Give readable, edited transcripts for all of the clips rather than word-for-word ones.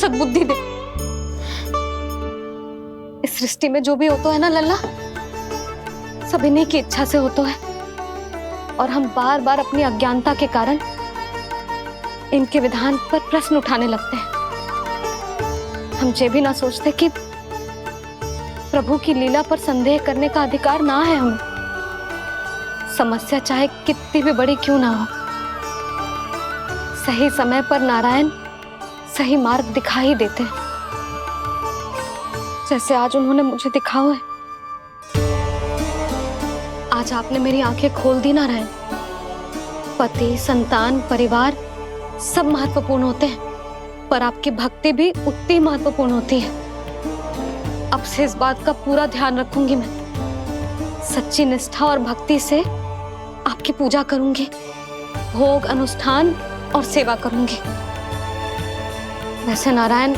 सद्बुद्धि दे। इस सृष्टि में जो भी होता है ना लल्ला, सब इन्हीं की इच्छा से होता है, और हम बार बार अपनी अज्ञानता के कारण इनके विधान पर प्रश्न उठाने लगते हैं। हम ये भी ना सोचते कि प्रभु की लीला पर संदेह करने का अधिकार ना है हमें। समस्या चाहे कितनी भी बड़ी क्यों ना हो, सही समय पर नारायण सही मार्ग दिखा ही देते हैं, जैसे आज उन्होंने मुझे दिखाया है। आज आपने मेरी आंखें खोल दी नारायण। पति, संतान, परिवार सब महत्वपूर्ण होते हैं, पर आपकी भक्ति भी उतनी महत्वपूर्ण होती है। अब से इस बात का पूरा ध्यान रखूंगी मैं। सच्ची निष्ठा और भक्ति से आपकी पूजा करूंगी, भोग, अनुष्ठान और सेवा करूंगी। वैसे नारायण,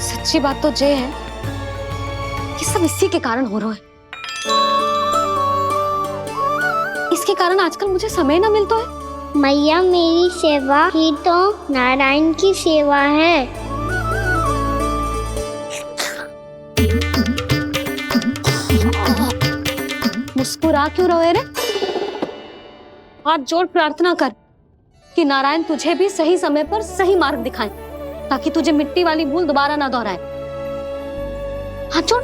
सच्ची बात तो ये है कि सब इसी के कारण हो रहा है। इसके कारण आजकल मुझे समय ना मिलता है। मैया, मेरी सेवा ही तो नारायण की सेवा है। मुस्कुरा क्यों रहे रे? हाथ जोड़ प्रार्थना कर कि नारायण तुझे भी सही समय पर सही मार्ग दिखाएं, ताकि तुझे मिट्टी वाली भूल दोबारा ना दोहराए। हाथ जोड़।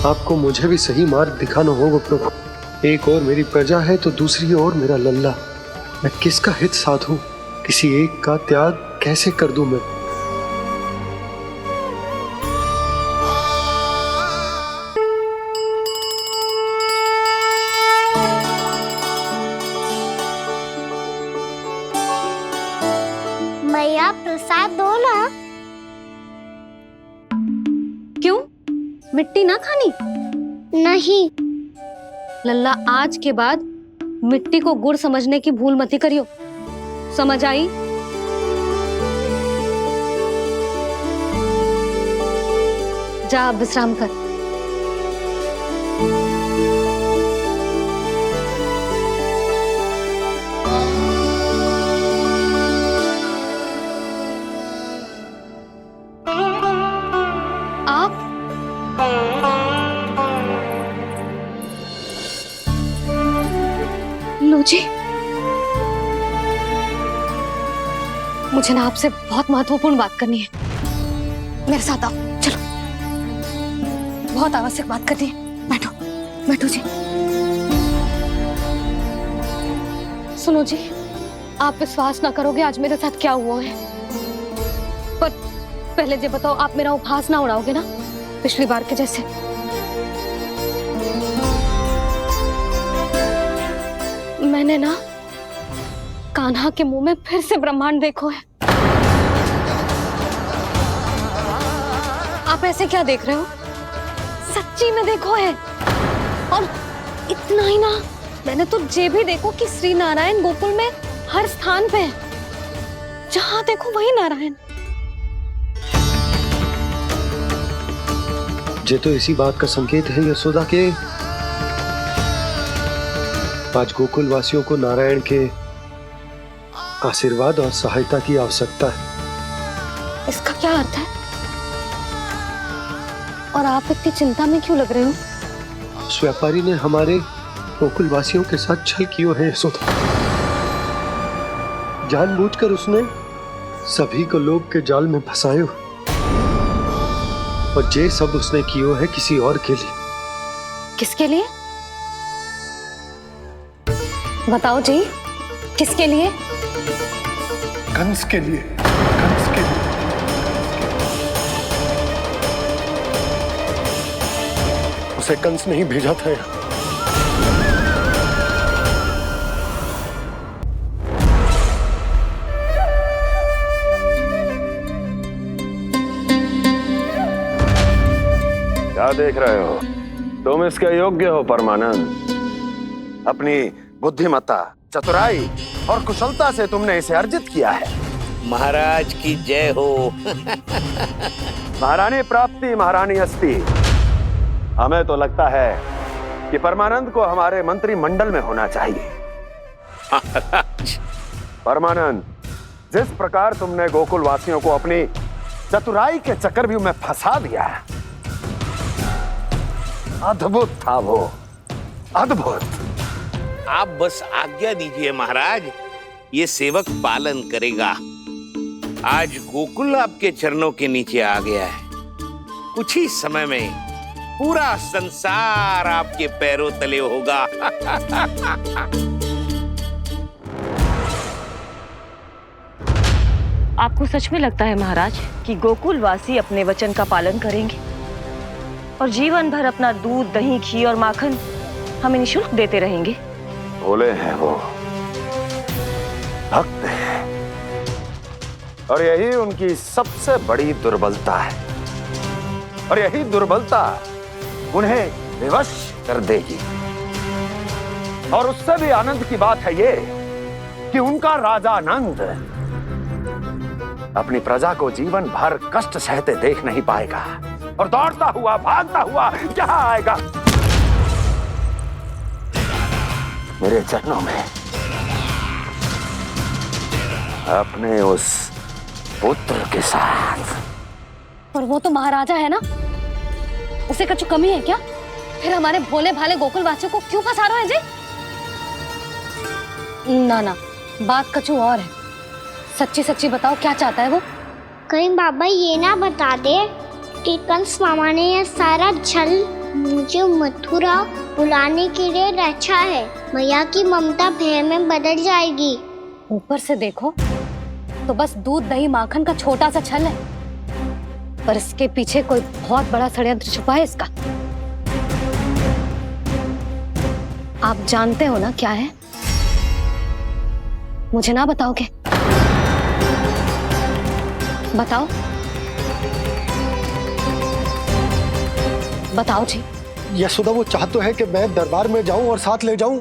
आपको मुझे भी सही मार्ग दिखाना होगा प्रभु। एक और मेरी प्रजा है तो दूसरी ओर मेरा लल्ला। मैं किसका हित साधूं? किसी एक का त्याग कैसे कर दूं मैं? मैया, प्रसाद दो ना। क्यों? मिट्टी ना खानी? नहीं। लल्ला, आज के बाद मिट्टी को गुड़ समझने की भूल मत करियो। समझ आई? जा अब विश्राम कर। आप लो जी, मुझे ना आपसे बहुत महत्वपूर्ण बात करनी है। मेरे साथ आओ, चलो। बहुत आवश्यक बात करनी है। बैठो, बैठो जी। सुनो जी, आप विश्वास ना करोगे आज मेरे साथ क्या हुआ है। पर पहले ये बताओ, आप मेरा उपहास ना उड़ाओगे ना, पिछली बार के जैसे? मैंने ना कान्हा के मुंह में फिर से ब्रह्मांड देखो है। आप ऐसे क्या देख रहे हो? सच्ची में देखो है। और इतना ही ना, मैंने तो ये भी देखो कि श्री नारायण गोकुल में हर स्थान पे है। जहां देखो वही नारायण। ये तो इसी बात का संकेत है यशोदा के आज गोकुल वासियों को नारायण के आशीर्वाद और सहायता की आवश्यकता है। इसका क्या अर्थ है? और आप इतनी चिंता में क्यों लग रहे हो? उस व्यापारी ने हमारे गोकुल वासियों के साथ छल किया है यशोदा। जानबूझकर उसने सभी को लोभ के जाल में फंसायो, और ये सब उसने किया है किसी और के लिए। किसके लिए? बताओ जी, किसके लिए? कंस के लिए। कंस के लिए। उसे कंस नहीं भेजा था यहाँ। क्या देख रहे हो? तुम इसके योग्य हो परमानंद। अपनी बुद्धिमत्ता, चतुराई और कुशलता से तुमने इसे अर्जित किया है। महाराज की जय हो। महारानी प्राप्ति महारानी अस्ति। हमें तो लगता है कि परमानंद को हमारे मंत्री मंडल में होना चाहिए। महाराज, परमानंद, जिस प्रकार तुमने गोकुल वासियों को अपनी चतुराई के चक्रव्यूह में फंसा दिया, अद्भुत था वो, अद्भुत। आप बस आज्ञा दीजिए महाराज, ये सेवक पालन करेगा। आज गोकुल आपके चरणों के नीचे आ गया है। कुछ ही समय में पूरा संसार आपके पैरों तले होगा। आपको सच में लगता है महाराज कि गोकुलवासी अपने वचन का पालन करेंगे और जीवन भर अपना दूध, दही, घी और माखन हमें निःशुल्क देते रहेंगे? भोले हैं वो, भक्त हैं, और यही उनकी सबसे बड़ी दुर्बलता है। और यही दुर्बलता उन्हें विवश कर देगी। और उससे भी आनंद की बात है ये कि उनका राजा नंद अपनी प्रजा को जीवन भर कष्ट सहते देख नहीं पाएगा और दौड़ता हुआ, भागता हुआ यहाँ आएगा मेरे चरणों में, अपने उस पुत्र के साथ। और वो तो महाराजा है ना, उसे कुछ कमी है क्या? फिर हमारे भोले भाले गोकुल वासियों को क्यों फंसा रहे हैं जी? ना ना, बात कछु और है। सच्ची सच्ची बताओ, क्या चाहता है वो? कहीं बाबा ये ना बता दे कि कंस मामा ने यह सारा छल मुझे मथुरा बुलाने के लिए रचा है। मैया की ममता भय में बदल जाएगी। ऊपर से देखो तो बस दूध, दही, माखन का छोटा सा छल है, पर इसके पीछे कोई बहुत बड़ा षड्यंत्र छुपा है इसका। आप जानते हो ना क्या है? मुझे ना बताओगे? बताओ बताओ जी। यशोदा, वो चाह तो है कि मैं दरबार में जाऊं और साथ ले जाऊं।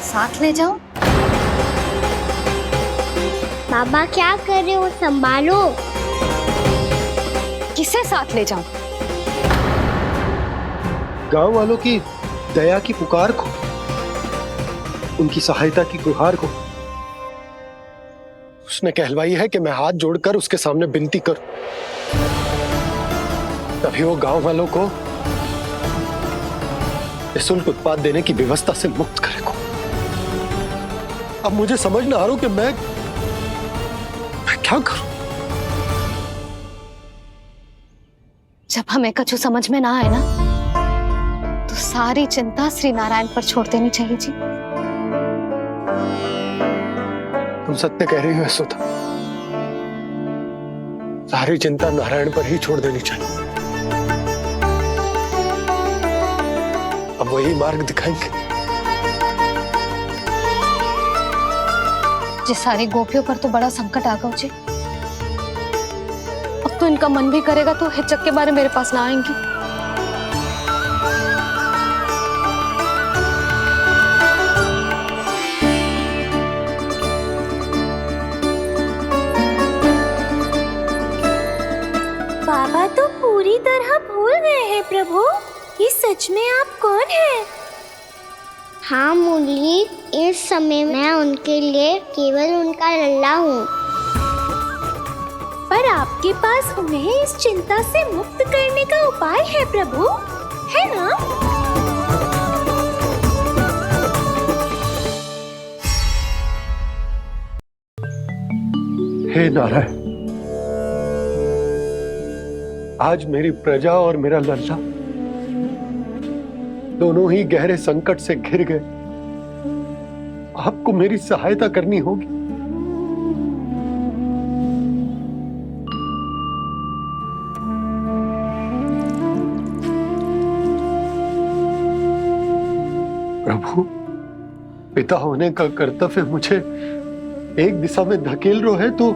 साथ ले जाओ? बाबा क्या कर रहे हो, संभालो। किसे साथ ले जाऊं? गांव वालों की दया की पुकार को, उनकी सहायता की गुहार को। उसने कहलवाई है कि मैं हाथ जोड़कर उसके सामने विनती करूं, तभी वो गांव वालों को निःशुल्क उत्पाद देने की व्यवस्था से मुक्त करेगा। अब मुझे समझ ना आ रहा कि मैं क्या करूं। जब हमें कछु समझ में ना आए ना, तो सारी चिंता श्री नारायण पर छोड़ देनी चाहिए जी। तुम सत्य कह रही हो यशोदा, सारी चिंता नारायण पर ही छोड़ देनी चाहिए। अब वही मार्ग दिखाएंगे। जिस सारी गोपियों पर तो बड़ा संकट आ गया जी। अब तो इनका मन भी करेगा तो हिचक के बारे मेरे पास ना आएंगी। बाबा तो पूरी तरह भूल गए हैं प्रभु, ये सच में आप कौन हैं? हाँ मुरली, इस समय मैं उनके लिए केवल उनका लल्ला हूँ। पर आपके पास उन्हें इस चिंता से मुक्त करने का उपाय है प्रभु, है ना? हे नारायण, आज मेरी प्रजा और मेरा लल्ला दोनों ही गहरे संकट से घिर गए। आपको मेरी सहायता करनी होगी। प्रभु, पिता होने का कर्तव्य मुझे एक दिशा में धकेल रहा है तो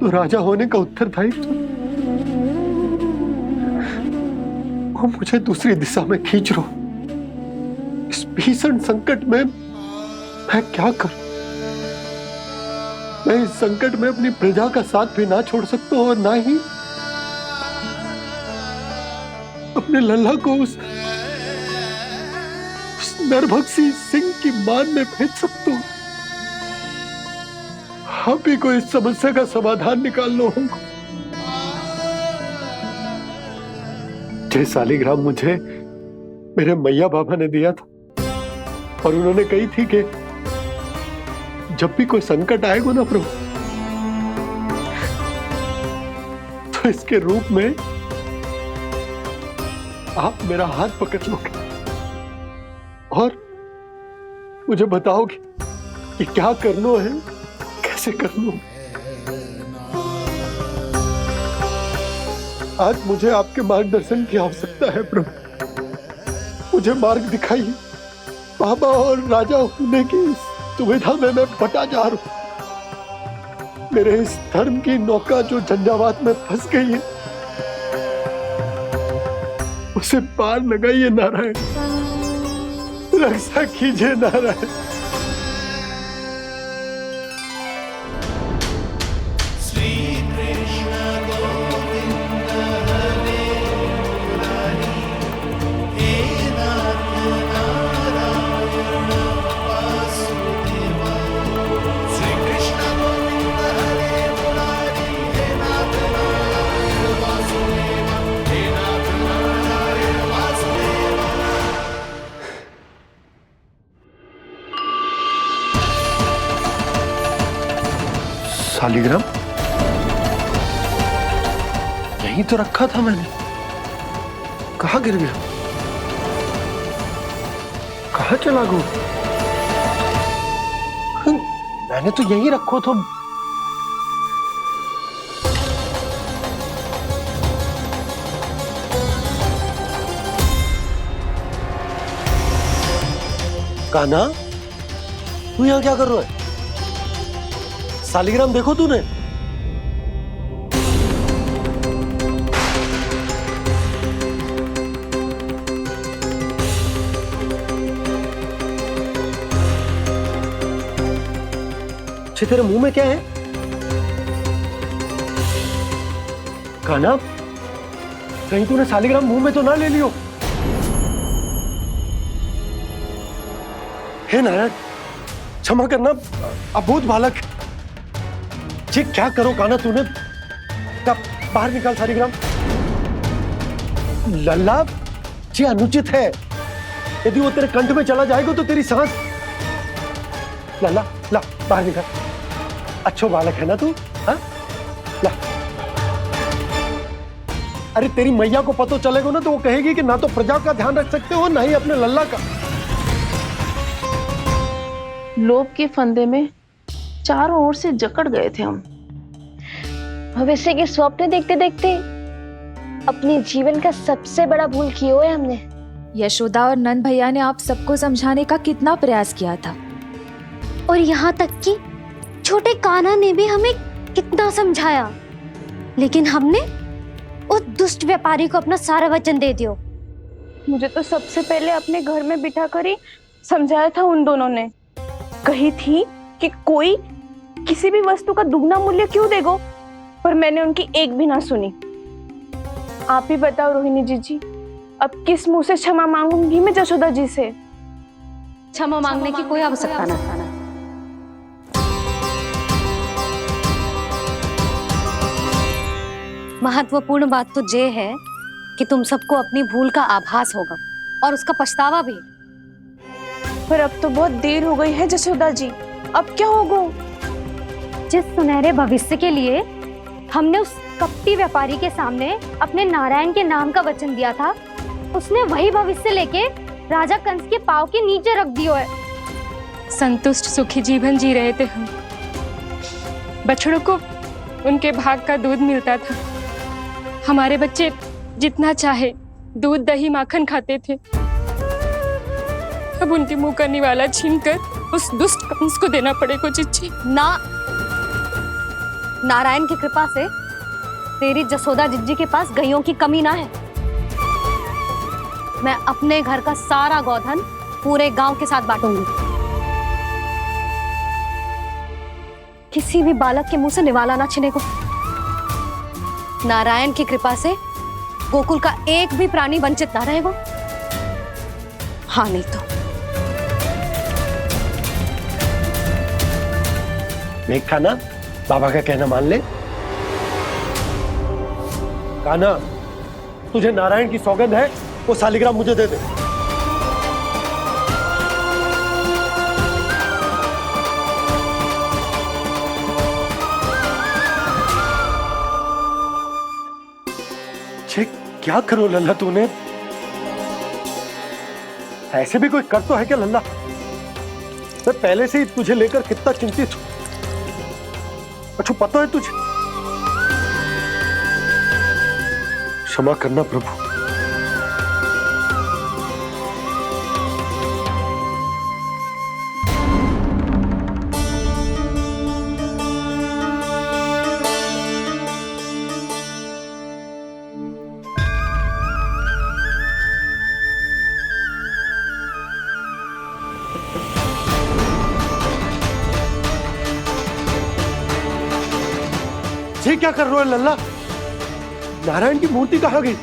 राजा होने का उत्तरदायित्व वो मुझे दूसरी दिशा में खींच रहा। इस भीषण संकट में मैं क्या करूं? मैं इस संकट में अपनी प्रजा का साथ भी ना छोड़ सकता हूं और ना ही अपने लल्ला को उस नरभक्षी सिंह की मान में भेज सकता हूँ। आप ही को इस समस्या का समाधान निकालना होगा। जय शालिग्राम मुझे मेरे मैया बाबा ने दिया था और उन्होंने कही थी कि जब भी कोई संकट आएगा ना प्रभु, तो इसके रूप में आप मेरा हाथ पकड़ लोगे और मुझे बताओगे कि क्या करना है, कैसे करना है। आज मुझे आपके मार्गदर्शन की आवश्यकता है प्रभु। मुझे मार्ग दिखाइए। बाबा और राजा होने की दुविधा में मैं बटा जा रहा हूं। मेरे इस धर्म की नौका जो झंझावात में फंस गई है, उसे पार लगाइए नारायण, रक्षा कीजिए नारायण। शालिग्राम यहीं तो रखा था मैंने, कहाँ गिर गया, कहाँ चला गया? मैंने तो यहीं रखो था। कान्हा, तू यहाँ क्या कर रहा है? शालिग्राम देखो तूने? अच्छे, तेरे मुंह में क्या है? कान्हा, कहीं तूने शालिग्राम मुंह में तो ना ले लियो? हे नारायण, क्षमा करना, अबोध बालक। जी क्या करो कान्हा तूने? बाहर निकाल शालिग्राम। लल्ला, जी अनुचित है। यदि वो तेरे कंठ में चला जाएगा तो तेरी सांस। लल्ला, ला बाहर निकाल। अच्छो बालक है ना तू? हाँ, ला। अरे तेरी मैया को पता चलेगा ना तो वो कहेगी कि ना तो प्रजा का ध्यान रख सकते हो, ना ही अपने लल्ला का। लोभ के फंदे में चारों ओर से जकड़ गए थे हम। भविष्य के स्वप्न देखते देखते अपने जीवन का सबसे बड़ा भूल किया है हमने। यशोदा और नंद भैया ने आप सबको समझाने का कितना प्रयास किया था, और यहाँ तक कि छोटे कान्हा ने भी हमें कितना समझाया, लेकिन हमने उस दुष्ट व्यापारी को अपना सारा वचन दे दिया। मुझे तो सबसे पहले अपने घर में बिठा कर ही समझाया था उन दोनों ने। कही थी कि कोई किसी भी वस्तु का दुगना मूल्य क्यों देगो, पर मैंने उनकी एक भी ना सुनी। आप ही बताओ रोहिणी जी, अब किस मुंह से क्षमा मांगूंगी मैं जशोदा जी से? क्षमा मांगने की कोई आवश्यकता ना। महत्वपूर्ण बात तो ये है कि तुम सबको अपनी भूल का आभास होगा और उसका पछतावा भी। पर अब तो बहुत देर हो गई है जशोदा जी, अब क्या होगा? जिस सुनहरे भविष्य के लिए हमने उस कपटी व्यापारी के सामने अपने नारायण के नाम का वचन दिया था, उसने वही भविष्य लेके राजा कंस के पांव के नीचे रख दिया है। संतुष्ट सुखी जीवन जी रहे थे हम। बछड़ों को उनके भाग का दूध मिलता था। हमारे बच्चे जितना चाहे दूध दही माखन खाते थे। अब उनके मुंह का निवाला छीनकर उस दुष्ट कंस को देना पड़ेगा चिच्ची। ना, नारायण की कृपा से तेरी जसोदा जिज्जी के पास गैयों की कमी ना है। मैं अपने घर का सारा गोधन पूरे गांव के साथ बांटूंगी। किसी भी बालक के मुंह से निवाला ना छिने को। नारायण की कृपा से गोकुल का एक भी प्राणी वंचित ना रहेगा। हाँ नहीं तो देख कान्हा, बाबा का कहना मान ले। कान्हा, तुझे नारायण की सौगंध है, वो शालिग्राम मुझे दे दे। क्या करो लल्ला तूने? ऐसे भी कोई कर तो है क्या लल्ला? मैं पहले से ही तुझे लेकर कितना चिंतित हूं। अच्छा पता है तुझे? क्षमा करना प्रभु। ये क्या कर रहे हो लल्ला? नारायण की मूर्ति कहाँ गई?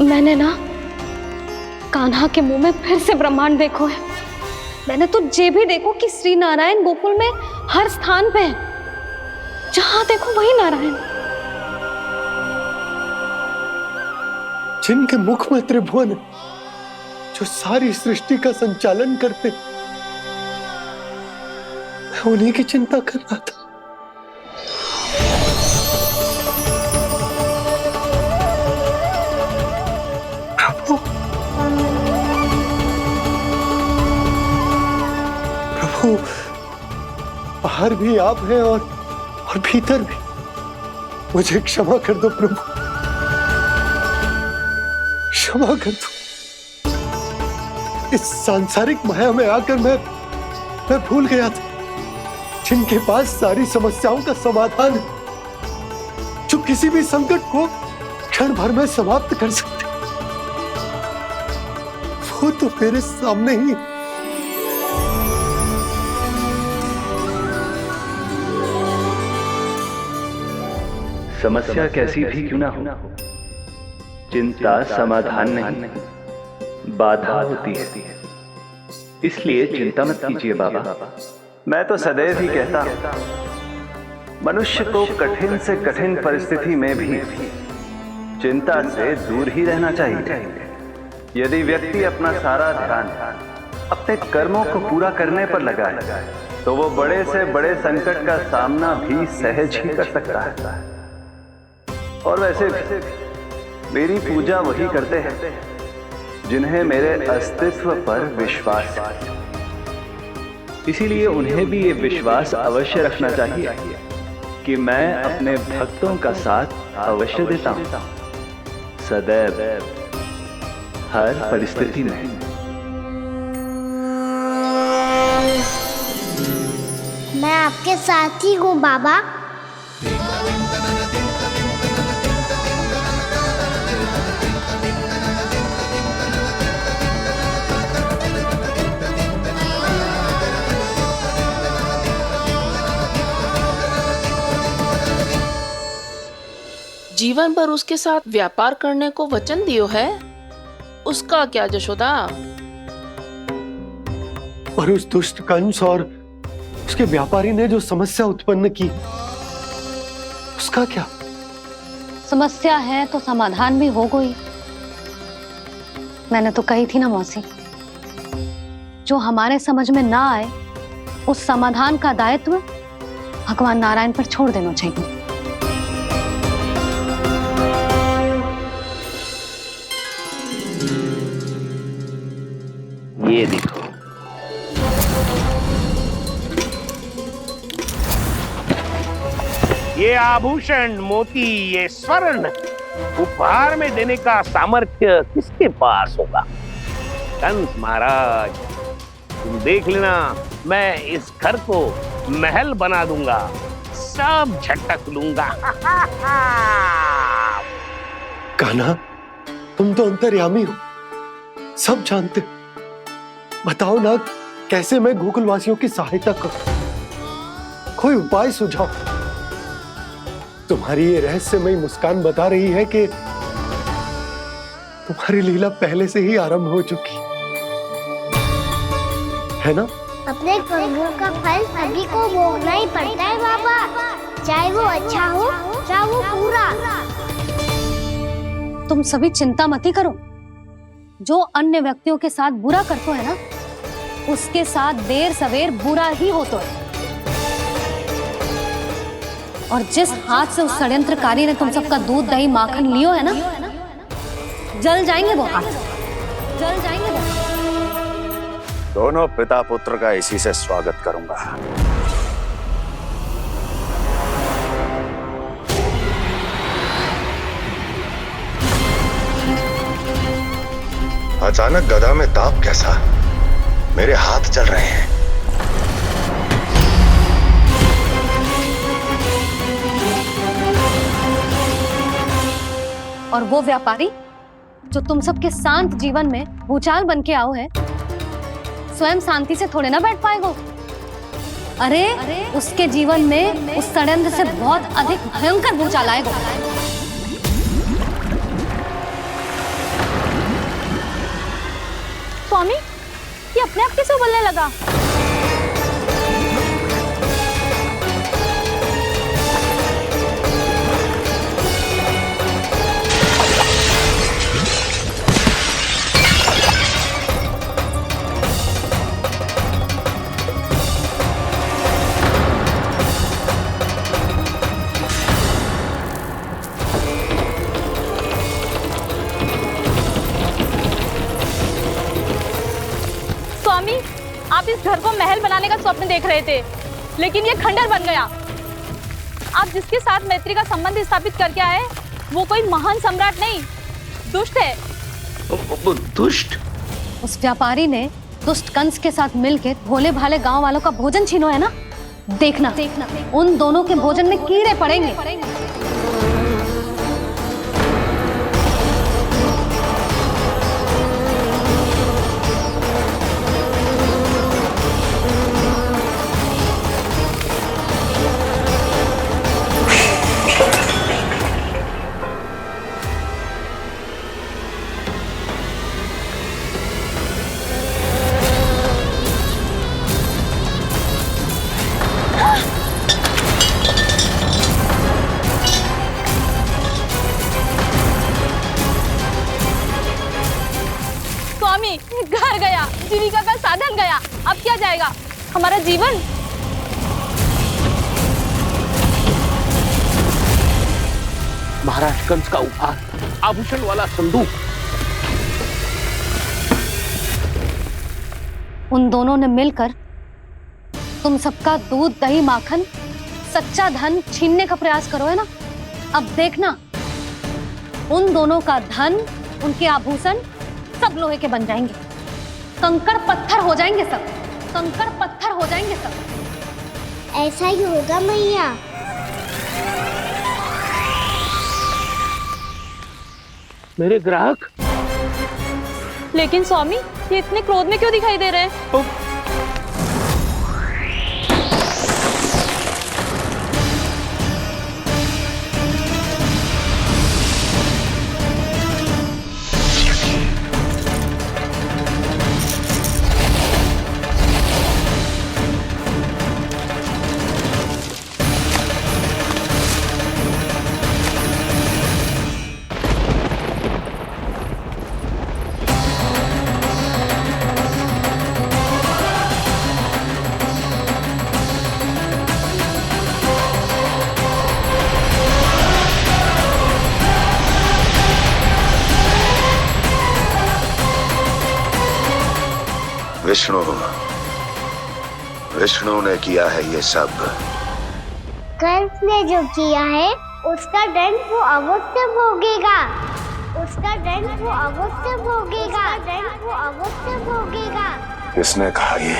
मैंने ना कान्हा के मुंह में फिर से ब्रह्मांड देखो है। मैंने तो ये भी देखो कि श्री नारायण गोकुल में हर स्थान पे है, जहां देखो वही नारायण। जिनके मुख में त्रिभुवन है, जो सारी सृष्टि का संचालन करते, मैं उन्हीं की चिंता कर रहा था। प्रभु, बाहर भी आप हैं और भीतर भी। मुझे क्षमा कर दो प्रभु, क्षमा कर दो। इस सांसारिक माया में आकर मैं भूल गया था जिनके पास सारी समस्याओं का समाधान है, जो किसी भी संकट को क्षण भर में समाप्त कर सकते, वो तो मेरे सामने ही। समस्या कैसी भी क्यों ना हो, चिंता समाधान नहीं, बाधा होती है। इसलिए चिंता मत कीजिए बाबा। मैं तो सदैव ही कहता हूं, मनुष्य को कठिन से कठिन परिस्थिति में भी चिंता से दूर ही रहना चाहिए। यदि व्यक्ति अपना सारा ध्यान अपने कर्मों को पूरा करने पर लगाए, तो वो बड़े से बड़े संकट का सामना भी सहज ही कर सकता है। और वैसे भी मेरी पूजा वही करते हैं जिन्हें मेरे अस्तित्व पर विश्वास है। इसीलिए उन्हें भी ये विश्वास अवश्य रखना चाहिए कि मैं अपने भक्तों का साथ अवश्य देता हूं, सदैव, हर परिस्थिति में। मैं आपके साथ ही हूँ बाबा। जीवन भर उसके साथ व्यापार करने को वचन दियो है, उसका क्या जशोदा? और उस दुष्ट कंस और उसके व्यापारी ने जो समस्या उत्पन्न की, उसका क्या? समस्या है तो समाधान भी हो गई। मैंने तो कही थी ना मौसी, जो हमारे समझ में ना आए उस समाधान का दायित्व भगवान नारायण पर छोड़ देना चाहिए। ये देखो, ये आभूषण, मोती, ये स्वर्ण उपहार में देने का सामर्थ्य किसके पास होगा? कंस महाराज, तुम देख लेना, मैं इस घर को महल बना दूंगा, सब झटक लूंगा। कान्हा, तुम तो अंतर्यामी हो, सब जानते हो। बताओ ना, कैसे मैं गोकुलवासियों की सहायता करूं? कोई उपाय सुझाओ। तुम्हारी ये रहस्यमयी मुस्कान बता रही है कि तुम्हारी लीला पहले से ही आरंभ हो चुकी है ना? अपने कर्मों का फल सभी को भोगना ही पड़ता है बाबा, चाहे वो अच्छा हो चाहे वो बुरा। तुम सभी चिंता मत ही करो। जो अन्य व्यक्तियों के साथ बुरा करते है ना, उसके साथ देर सवेर बुरा ही होता है। और जिस हाथ से उस षड्यंत्रकारी ने तुम सबका दूध दही माखन लियो है ना, जल जाएंगे वो हाथ, जल जाएंगे वो। दोनों पिता पुत्र का इसी से स्वागत करूंगा। अचानक गदा में ताप कैसा? मेरे हाथ जल रहे हैं। और वो व्यापारी जो तुम सबके शांत जीवन में भूचाल बन के आओ है, स्वयं शांति से थोड़े ना बैठ पाएगा। अरे उसके जीवन में उस षड्यंत्र से बहुत अधिक भयंकर भूचाल आएगा। स्वामी, ये अपने आप कैसे बोलने लगा? आप इस घर को महल बनाने का स्वप्न देख रहे थे, लेकिन ये खंडर बन गया। आप जिसके साथ मैत्री का संबंध स्थापित करके आए, वो कोई महान सम्राट नहीं, दुष्ट है। दुष्ट? उस व्यापारी ने दुष्ट कंस के साथ मिलकर भोले भाले गांव वालों का भोजन छीनो है ना। देखना उन दोनों के भोजन में कीड़े पड़ेंगे। घर गया, जीविका का साधन गया, अब क्या जाएगा हमारा जीवन? महाराज कंस का उपहार, आभूषण वाला संदूक। उन दोनों ने मिलकर तुम सबका दूध दही माखन सच्चा धन छीनने का प्रयास करो है ना। अब देखना, उन दोनों का धन, उनके आभूषण सब लोहे के बन जाएंगे, कंकड़ पत्थर हो जाएंगे सब, कंकड़ पत्थर हो जाएंगे सब। ऐसा ही होगा मैया। मेरे ग्राहक? लेकिन स्वामी, ये इतने क्रोध में क्यों दिखाई दे रहे हैं? विष्णु ने किया है ये सब। कंस ने जो किया है उसका दंड वो अवश्य भोगेगा। उसका दंड वो अवश्य भोगेगा। दंड वो अवश्य भोगेगा। किसने कहा ये?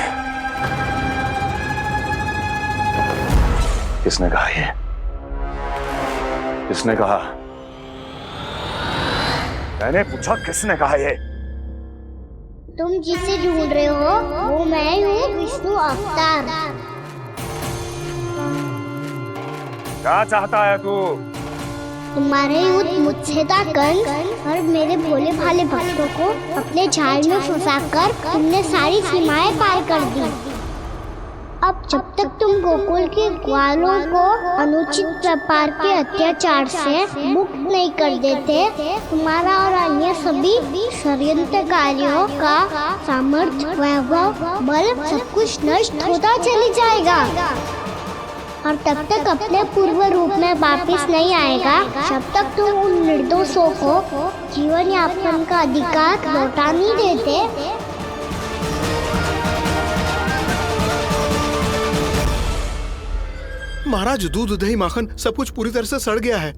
किसने कहा ये? किसने कहा? मैंने पूछा किसने कहा ये? तुम जिसे ढूंढ रहे हो वो मैं हूँ, विष्णु अवतार। क्या चाहता है तू? तुम्हारे युद्ध मुझसे था कंस, और मेरे भोले भाले भक्तों को अपने जाल में फंसाकर तुमने सारी सीमाएं पार कर दी। अब जब तक तुम गोकुल के ग्वालों को अनुचित प्रकार के अत्याचार से मुक्त नहीं कर देते, तुम्हारा और अन्य सभी षड्यंत्रकारियों का सामर्थ्य, वैभव, बल सब कुछ नष्ट होता चले जाएगा, और तब तक अपने पूर्व रूप में वापस नहीं आएगा जब तक तुम उन निर्दोषों को जीवन यापन का अधिकार लौटा नहीं देते। महाराज, दूध दही माखन सब कुछ पूरी तरह से सड़ गया है।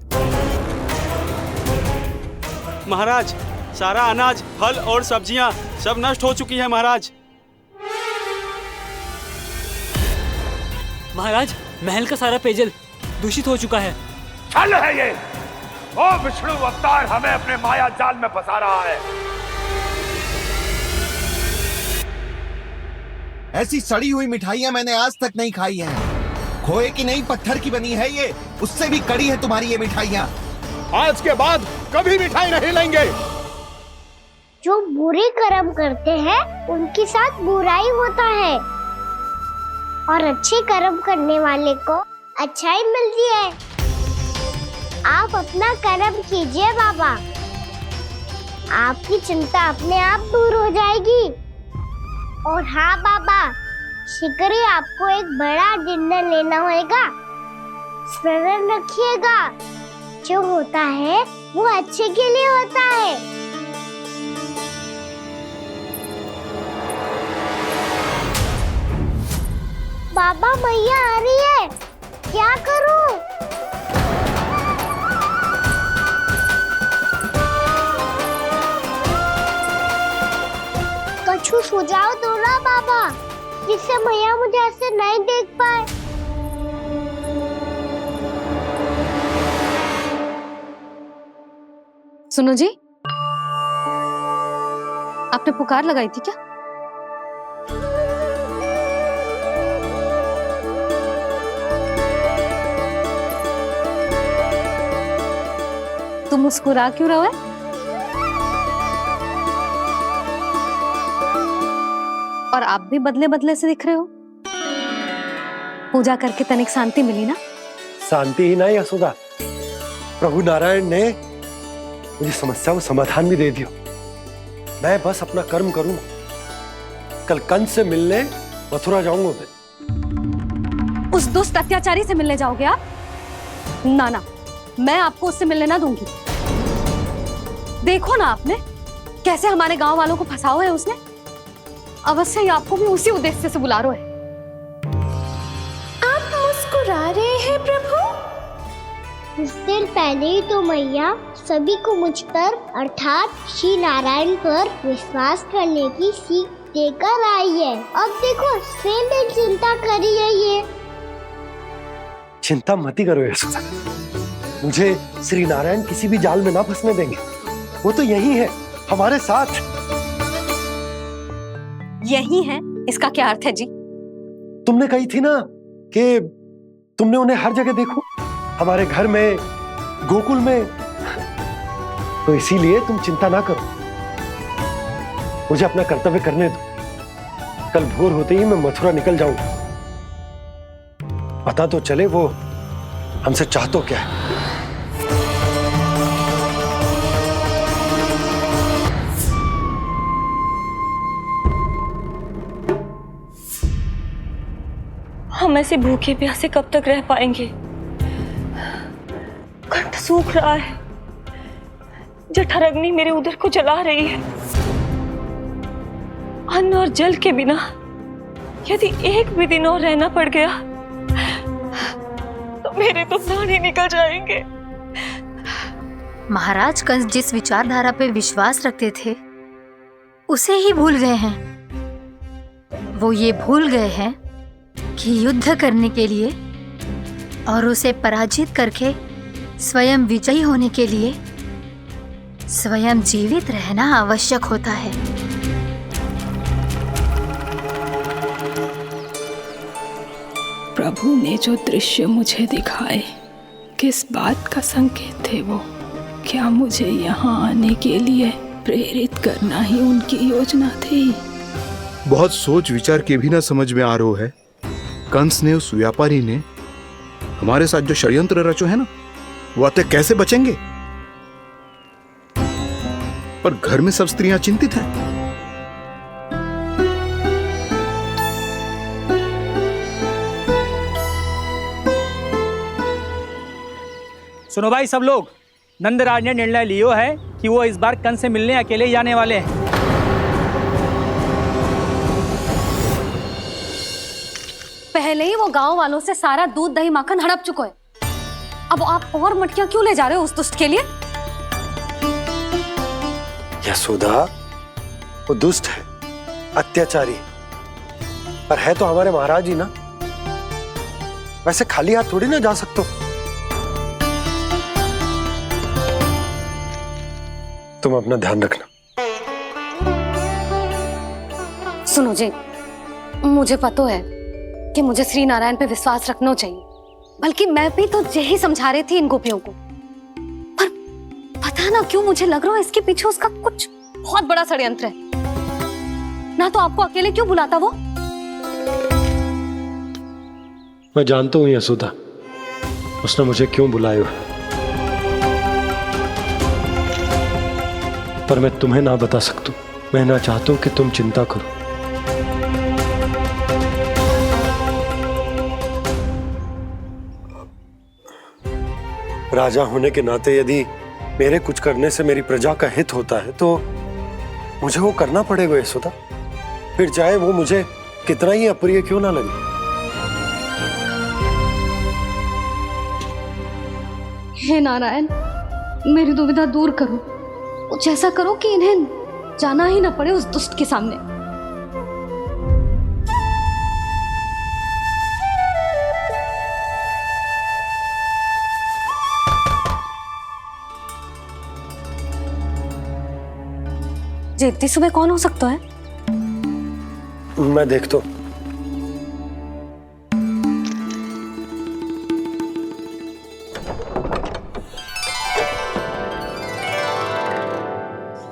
महाराज, सारा अनाज, फल और सब्जियां सब नष्ट हो चुकी है महाराज। महाराज, महल का सारा पेयजल दूषित हो चुका है। छल है ये। ओ विष्णु अवतार हमें अपने माया जाल में फंसा रहा है। ऐसी सड़ी हुई मिठाइयां मैंने आज तक नहीं खाई हैं। खोए की नहीं, पत्थर की बनी है ये, उससे भी कड़ी है तुम्हारी ये मिठाइयां। आज के बाद कभी मिठाई नहीं लेंगे। जो बुरे कर्म करते हैं उनके साथ बुराई होता है, और अच्छे कर्म करने वाले को अच्छाई मिलती है। आप अपना कर्म कीजिए बाबा, आपकी चिंता अपने आप दूर हो जाएगी। और हाँ बाबा, शीघ्र ही आपको एक बड़ा डिनर लेना होगा। स्मरण रखिएगा, जो होता है वो अच्छे के लिए होता है। बाबा, मैया आ रही है, क्या करूं? कछु सुझाव दो ना बाबा, जिससे मैया मुझे ऐसे नहीं देख पाए। सुनो जी, आपने पुकार लगाई थी क्या? तुम मुस्कुरा क्यों रहे हो? और आप भी बदले बदले से दिख रहे हो। पूजा करके तनिक शांति मिली ना? शांति ही नहीं यशोदा, प्रभु नारायण ने मुझे समस्या को समाधान भी दे दिया। मैं बस अपना कर्म करूंगा। कल कंस से मिलने मथुरा जाऊंगा मैं। उस दुष्ट अत्याचारी से मिलने जाओगे आप? ना ना, मैं आपको उससे मिलने ना दूंगी। देखो ना आपने कैसे हमारे गांव वालों को फंसाओ है उसने। अवश्य ही आपको भी उसी उद्देश्य से बुला रहा है। आप मुस्कुरा रहे हैं प्रभु? कुछ देर पहले ही तो मैया सभी को मुझ पर अर्थात श्री नारायण पर विश्वास करने की सीख देकर आई है। अब देखो स्वयं भी चिंता करी है ये। चिंता मत करो यशोदा, मुझे श्री नारायण किसी भी जाल में ना फंसने देंगे। वो तो यही है हमारे साथ। यही है, इसका क्या अर्थ है जी? तुमने कही थी ना कि तुमने उन्हें हर जगह देखो, हमारे घर में, गोकुल में। तो इसीलिए तुम चिंता ना करो, मुझे अपना कर्तव्य करने दो। कल भोर होते ही मैं मथुरा निकल जाऊंगा। पता तो चले वो हमसे चाहतो क्या है। हम ऐसे भूखे प्यासे कब तक रह पाएंगे? कंठ सूख रहा है, जठर अग्नि मेरे उदर को जला रही है। अन्न और जल के बिना यदि एक भी दिन और रहना पड़ गया तो मेरे तो प्राण ही निकल जाएंगे। महाराज कंस जिस विचारधारा पे विश्वास रखते थे उसे ही भूल गए हैं। वो ये भूल गए हैं कि युद्ध करने के लिए और उसे पराजित करके स्वयं विजयी होने के लिए स्वयं जीवित रहना आवश्यक होता है। प्रभु ने जो दृश्य मुझे दिखाए किस बात का संकेत थे वो? क्या मुझे यहाँ आने के लिए प्रेरित करना ही उनकी योजना थी? बहुत सोच विचार के भी ना समझ में आ रहा है। कंस ने, उस व्यापारी ने हमारे साथ जो षड्यंत्र रचो है ना, वो आते कैसे बचेंगे? पर घर में सब स्त्रियां चिंतित हैं। सुनो भाई सब लोग, नंदराज ने निर्णय लियो है कि वो इस बार कंस से मिलने अकेले ही जाने वाले हैं। पहले ही वो गांव वालों से सारा दूध दही माखन हड़प चुका है, अब आप और मटकियां क्यों ले जा रहे हो उस दुष्ट के लिए? यशोदा, वो दुष्ट है, अत्याचारी, पर है तो हमारे महाराज ही ना। वैसे खाली हाथ थोड़ी ना जा सकते हो। तुम अपना ध्यान रखना। सुनो जी, मुझे पता है कि मुझे श्री नारायण पे विश्वास रखना चाहिए, बल्कि मैं भी तो यही समझा रही थी इन गोपियों को, पर पता ना क्यों मुझे लग रहा है इसके पीछे उसका कुछ बहुत बड़ा षड्यंत्र है। ना तो आपको अकेले क्यों बुलाता वो? मैं जानता हूं यशोदा, उसने मुझे क्यों बुलाया, पर मैं तुम्हें ना बता सकता। मैं ना चाहता हूं कि तुम चिंता करो। राजा होने के नाते यदि मेरे कुछ करने से मेरी प्रजा का हित होता है तो मुझे वो करना पड़ेगा यशोदा, फिर चाहे वो मुझे कितना ही अप्रिय क्यों ना लगे। हे नारायण, मेरी दुविधा दूर करो, कुछ ऐसा करो कि इन्हें जाना ही ना पड़े उस दुष्ट के सामने। जी इतनी सुबह कौन हो सकता है? मैं देखता हूं।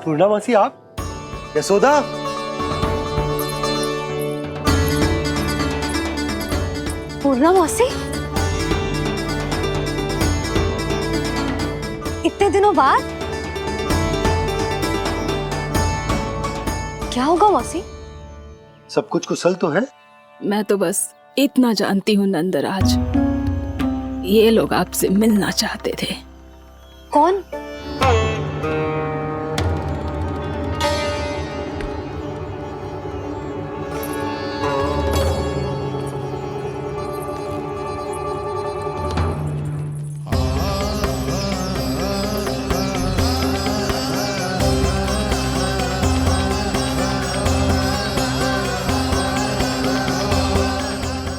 पूर्णामासी, आप? यशोदा, पूर्णामासी, इतने दिनों बाद? क्या होगा मौसी? सब कुछ कुशल तो है? मैं तो बस इतना जानती हूँ नंदराज, ये लोग आपसे मिलना चाहते थे। कौन?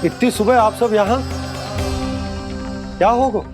इतनी सुबह आप सब यहाँ? क्या होगा?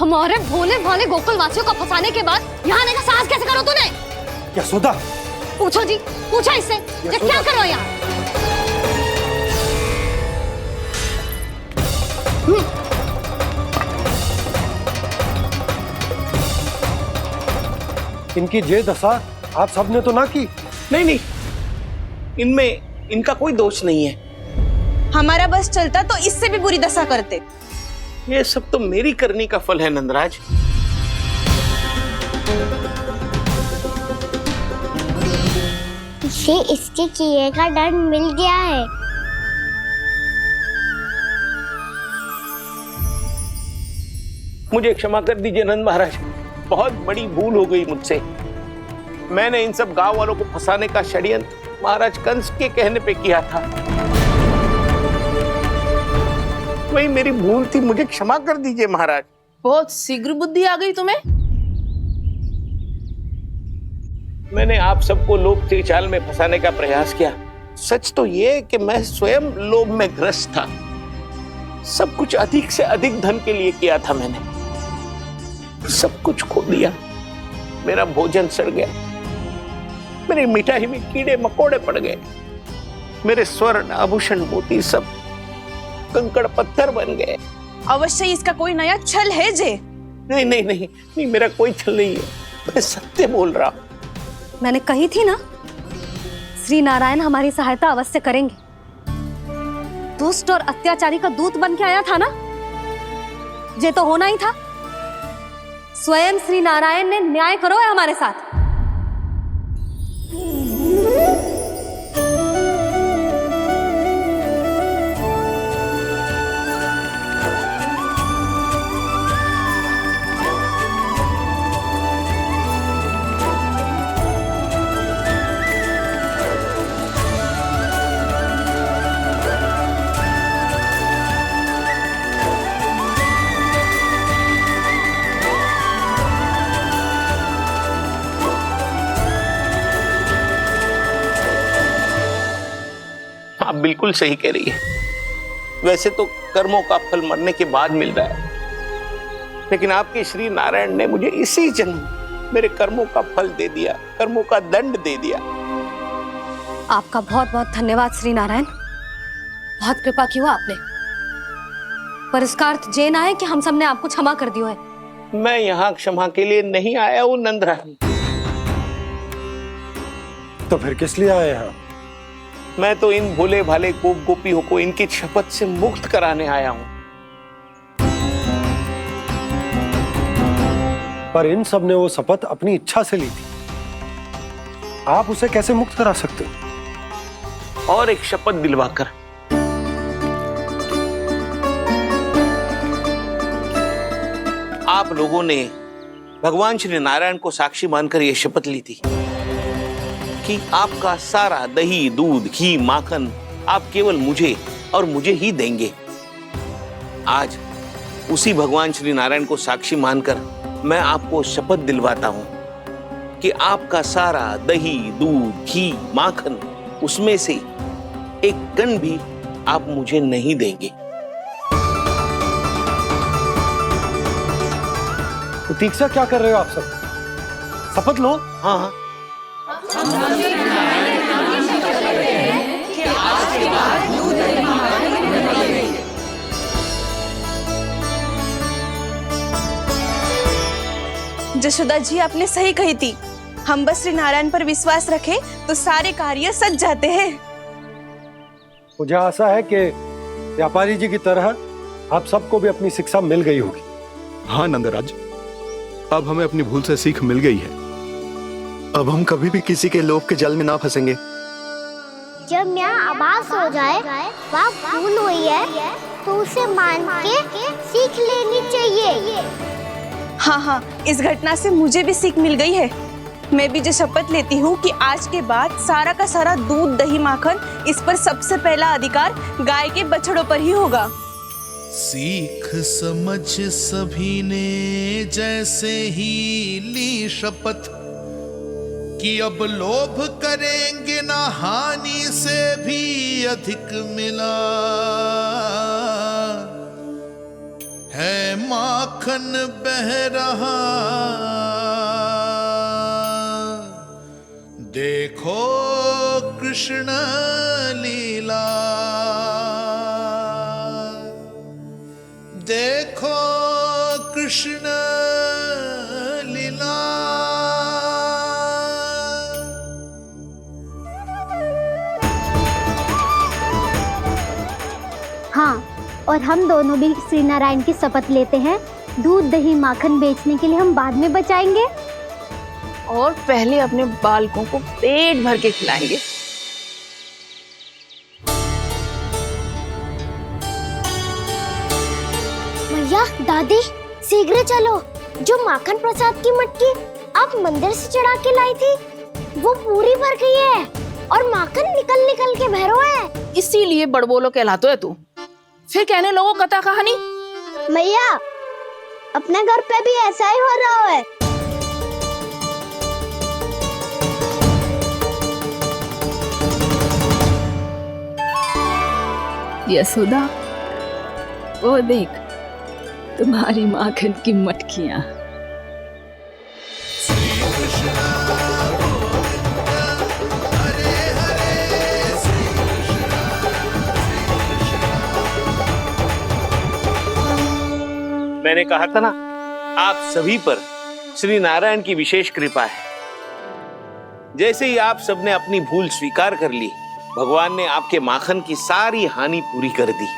हमारे भोले भाले गोकुल वासियों को फंसाने के बाद यहाँ आने का साहस कैसे करो तूने? यशोदा, पूछो जी, पूछो इससे, ये क्या करो यहाँ? इनकी ये दशा आप सबने तो ना की? नहीं नहीं, इनमें इनका कोई दोष नहीं है। हमारा बस चलता तो इससे भी बुरी दशा करते। ये सब तो मेरी करनी का फल है नंदराज। इसे इसके किए का डर मिल गया है। मुझे क्षमा कर दीजिए नंद महाराज, बहुत बड़ी भूल हो गई मुझसे। मैंने इन सब गांव वालों को फंसाने का षड्यंत्र महाराज कंस के कहने पे किया था। वही मेरी भूल थी, मुझे क्षमा कर दीजिए महाराज। बहुत शीघ्र बुद्धि आ गई तुम्हें। मैंने आप सबको लोभ के जाल में फंसाने का प्रयास किया। सच तो ये कि मैं स्वयं लोभ में ग्रस्त था। सब कुछ अधिक से अधिक धन के लिए किया था मैंने। सब कुछ खो दिया। मेरा भोजन सड़ गया, मेरी मिठाई में कीड़े मकोड़े पड़ गए, मेरे स्वर्ण आभूषण मोती सब कंकड़ पत्थर बन गए। अवश्य इसका कोई नया छल है जे। नहीं नहीं नहीं नहीं, मेरा कोई छल नहीं है, मैं सत्य बोल रहा हूं। मैंने कही थी ना, श्री नारायण हमारी सहायता अवश्य करेंगे। दुष्ट और अत्याचारी का दूत बन के आया था ना, ये तो होना ही था। स्वयं श्री नारायण ने न्याय करो है हमारे साथ। आप बिल्कुल सही कह रही है। वैसे तो कर्मों का फल मरने के बाद मिल रहा है, लेकिन आपके श्री नारायण ने मुझे इसी जन्म मेरे कर्मों का फल दे दिया, कर्मों का दंड दे दिया। आपका बहुत बहुत धन्यवाद श्री नारायण, बहुत कृपा की हो आपने। पर इसका अर्थ ये ना है कि हम सबने आपको क्षमा कर दिया है। मैं यहाँ क्षमा के लिए नहीं आया हूँ नंदरानी। तो फिर किस लिए आए हैं? मैं तो इन भोले भाले गोप गोपियों को इनकी शपथ से मुक्त कराने आया हूं। पर इन सब ने वो शपथ अपनी इच्छा से ली थी, आप उसे कैसे मुक्त करा सकते हो? और एक शपथ दिलवाकर। आप लोगों ने भगवान श्री नारायण को साक्षी मानकर यह शपथ ली थी कि आपका सारा दही, दूध, घी, माखन आप केवल मुझे और मुझे ही देंगे। आज उसी भगवान श्री नारायण को साक्षी मानकर मैं आपको शपथ दिलवाता हूं कि आपका सारा दही, दूध, घी, माखन उसमें से एक कण भी आप मुझे नहीं देंगे। प्रतीक्षा क्या कर रहे हो आप सब? शपथ लो। हाँ हाँ, जशोदा जी आपने सही कही थी। हम बस श्री नारायण पर विश्वास रखें तो सारे कार्य सज जाते हैं। मुझे आशा है कि व्यापारी जी की तरह आप सबको भी अपनी शिक्षा मिल गई होगी। हाँ नंदराज, अब हमें अपनी भूल से सीख मिल गई है। अब हम कभी भी किसी के लोभ के जाल में ना फंसेंगे। जब यहाँ आभास हो जाए वहाँ भूल हुई है तो उसे मान के सीख लेनी चाहिए। हाँ हाँ, इस घटना से मुझे भी सीख मिल गई है। मैं भी जो शपथ लेती हूँ कि आज के बाद सारा का सारा दूध, दही, माखन इस पर सबसे पहला अधिकार गाय के बछड़ों पर ही होगा। सीख समझ सभी ने जैसे ही ली शपथ कि अब लोभ करेंगे ना हानि से भी अधिक मिला है, माखन बह रहा देखो कृष्ण लीला, देखो कृष्ण लीला। हाँ, और हम दोनों भी श्री नारायण की शपथ लेते हैं, दूध दही माखन बेचने के लिए हम बाद में बचाएंगे और पहले अपने बालकों को पेट भर के खिलाएंगे। भैया दादी शीघ्र चलो, जो माखन प्रसाद की मटकी आप मंदिर से चढ़ा के लाई थी वो पूरी भर गई है और माखन निकल निकल के भरो है। इसीलिए बड़बोलो कहलाते है तू। फिर कहने लोगों कथा कहानी। भैया अपने घर पे भी ऐसा ही हो रहा है। यशोदा, वो देख तुम्हारी माखन की मटकियां। मैंने कहा था ना, आप सभी पर श्री नारायण की विशेष कृपा है। जैसे ही आप सबने अपनी भूल स्वीकार कर ली, भगवान ने आपके माखन की सारी हानि पूरी कर दी।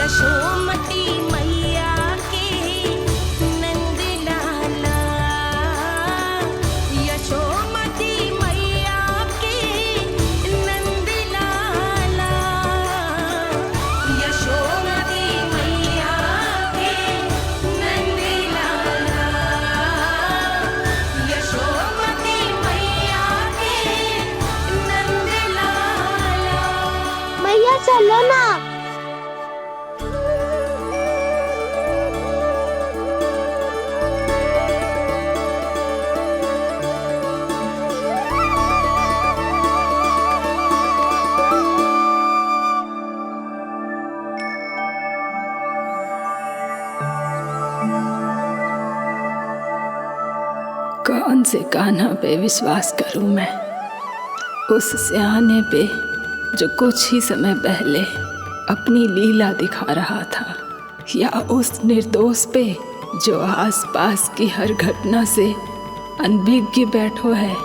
यशोमती मैया की नंद लाला, यशोमती मैया की नंद लाला, यशोमती मैया की नंद लाला, यशोमती मैया की नंद लाला। भैया चलो ना। कौन से कान्हा पे विश्वास करूं मैं? उस सियाने पे जो कुछ ही समय पहले अपनी लीला दिखा रहा था, या उस निर्दोष पे जो आसपास की हर घटना से अनभिज्ञ बैठो है?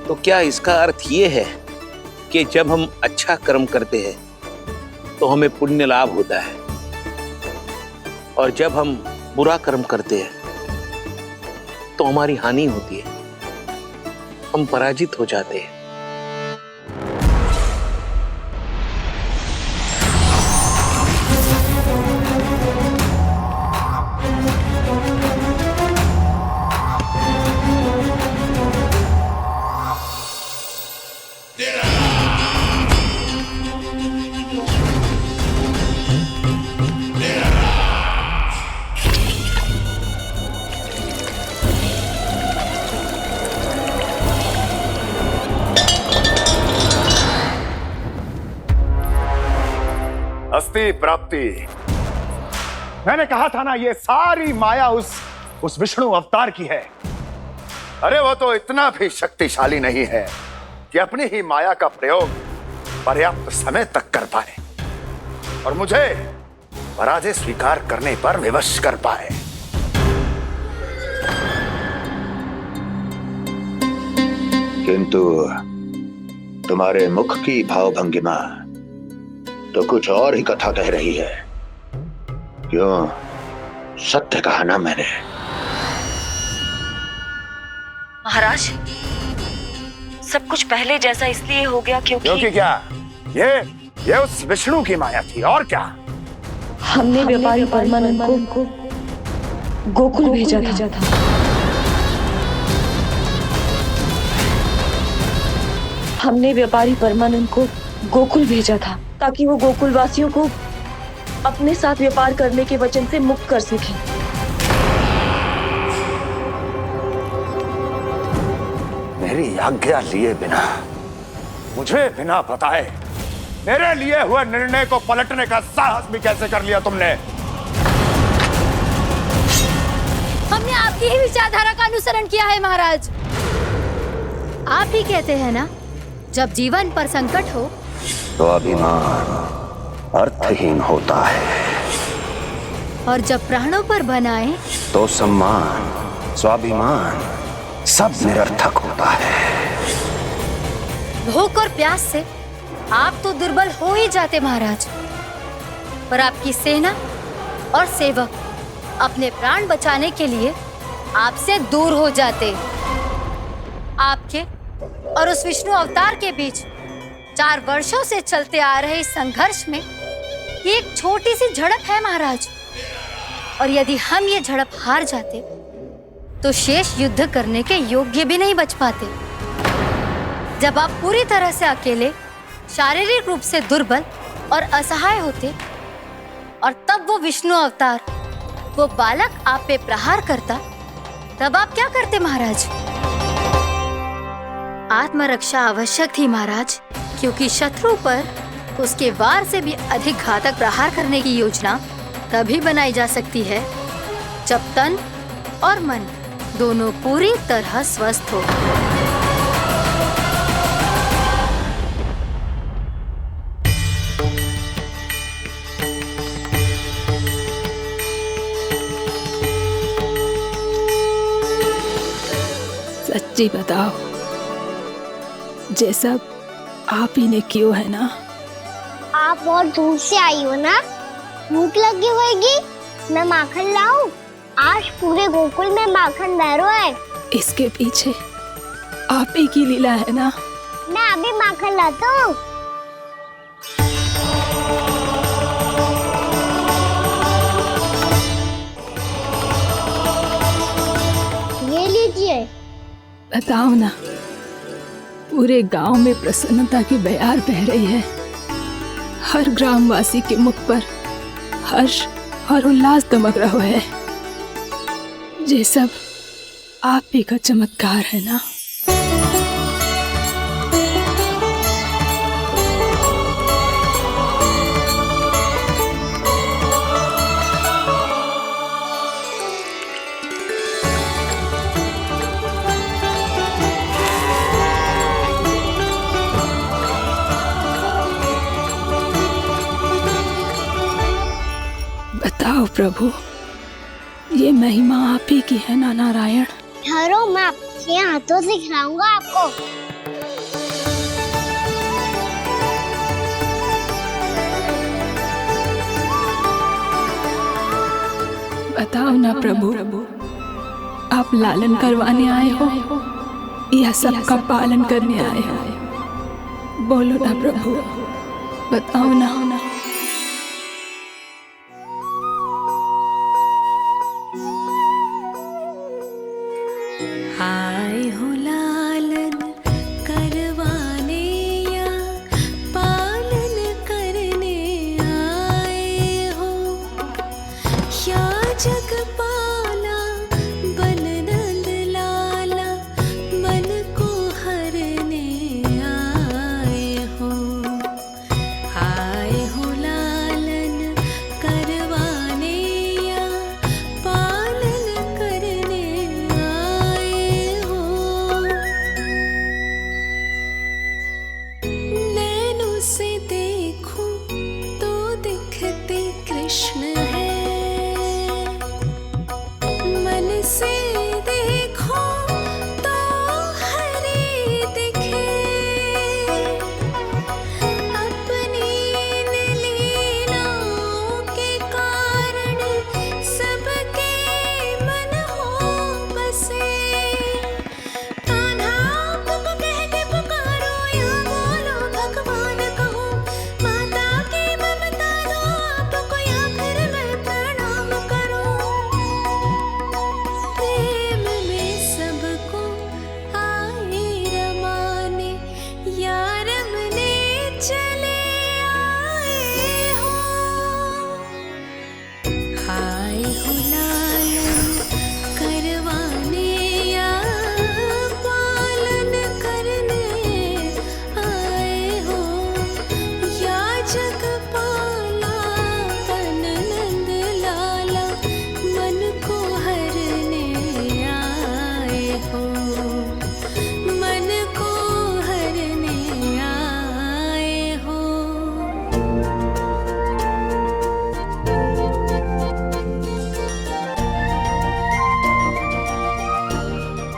तो क्या इसका अर्थ ये है कि जब हम अच्छा कर्म करते हैं तो हमें पुण्य लाभ होता है, और जब हम बुरा कर्म करते हैं तो हमारी हानि होती है, हम पराजित हो जाते हैं? अस्ति प्राप्ति। मैंने कहा था ना, ये सारी माया उस विष्णु अवतार की है। अरे वो तो इतना भी शक्तिशाली नहीं है कि अपनी ही माया का प्रयोग पर्याप्त समय तक कर पाए और मुझे पराजय स्वीकार करने पर विवश कर पाए। किंतु तुम्हारे मुख की भावभंगिमा तो कुछ और ही कथा कह रही है। क्यों? सत्य कहा ना मैंने। महाराज, सब कुछ पहले जैसा इसलिए हो गया क्योंकि क्या? ये उस विष्णु की माया थी, और क्या? हमने व्यापारी परमानंद को गोकुल भेजा था। हमने व्यापारी परमानंद को गोकुल भेजा था ताकि वो गोकुल वासियों को अपने साथ व्यापार करने के वचन से मुक्त कर सके। मेरी आज्ञा लिए बिना, मुझे बिना बताए मेरे लिए हुए निर्णय को पलटने का साहस भी कैसे कर लिया तुमने? हमने आपकी ही विचारधारा का अनुसरण किया है महाराज। आप ही कहते हैं ना, जब जीवन पर संकट हो तो अभिमान अर्थहीन होता है, और जब प्राणों पर बनाए तो सम्मान स्वाभिमान सब निरर्थक होता है। भूख और प्यास से आप तो दुर्बल हो ही जाते महाराज, पर आपकी सेना और सेवक अपने प्राण बचाने के लिए आपसे दूर हो जाते। आपके और उस विष्णु अवतार के बीच 4 वर्षों से चलते आ रहे इस संघर्ष में ये एक छोटी सी झड़प है महाराज, और यदि हम ये झड़प हार जाते तो शेष युद्ध करने के योग्य भी नहीं बच पाते। जब आप पूरी तरह से अकेले, शारीरिक रूप से दुर्बल और असहाय होते, और तब वो विष्णु अवतार, वो बालक आप पे प्रहार करता, तब आप क्या करते महाराज? आत्मरक्षा आवश्यक थी महाराज, क्योंकि शत्रु पर उसके वार से भी अधिक घातक प्रहार करने की योजना तभी बनाई जा सकती है जब तन और मन दोनों पूरी तरह स्वस्थ हो। सच्ची बताओ, ये सब आप ही ने क्यों है ना? आप बहुत दूर से आई हो ना, भूख लगी होगी। मैं माखन लाऊं? आज पूरे गोकुल में माखन बह रहा है। इसके पीछे आप ही की लीला है ना? मैं अभी माखन लाता हूँ। ये लीजिए। बताओ ना, पूरे गांव में प्रसन्नता की बयार बह रही है। हर ग्रामवासी के मुख पर हर्ष और उल्लास दमक रहा है। ये सब आप ही का चमत्कार है ना? बताओ प्रभु, ये महिमा आप ही की है ना नारायण? ठहरो, मैं आपके हाथों से खिलाऊंगा आपको। बताओ ना प्रभु, आप लालन करवाने आए हो या सबका पालन करने आए हो? बोलो ना प्रभु, बताओ ना। आए हो लालन करवाने या पालन करने आए हो, या जगपाला बन नंद लाला मन को हरने आए हो। आए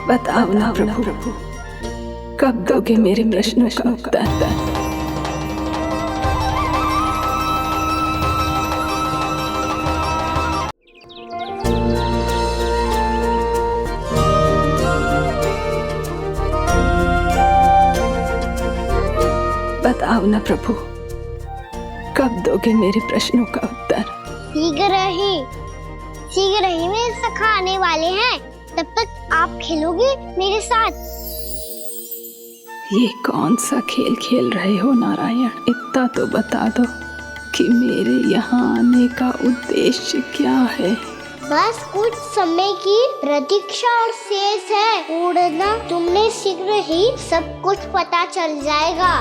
बताओ ना प्रभु, कब दोगे मेरे प्रश्नों का उत्तर? बताओ ना प्रभु, कब दोगे मेरे प्रश्नों का उत्तर? शीघ्र ही मेरे सखा आने वाले हैं, तब तक आप खेलोगे मेरे साथ। ये कौन सा खेल खेल रहे हो नारायण? इतना तो बता दो कि मेरे यहाँ आने का उद्देश्य क्या है? बस कुछ समय की प्रतीक्षा और शेष है। उड़ना तुमने शीघ्र ही सब कुछ पता चल जाएगा।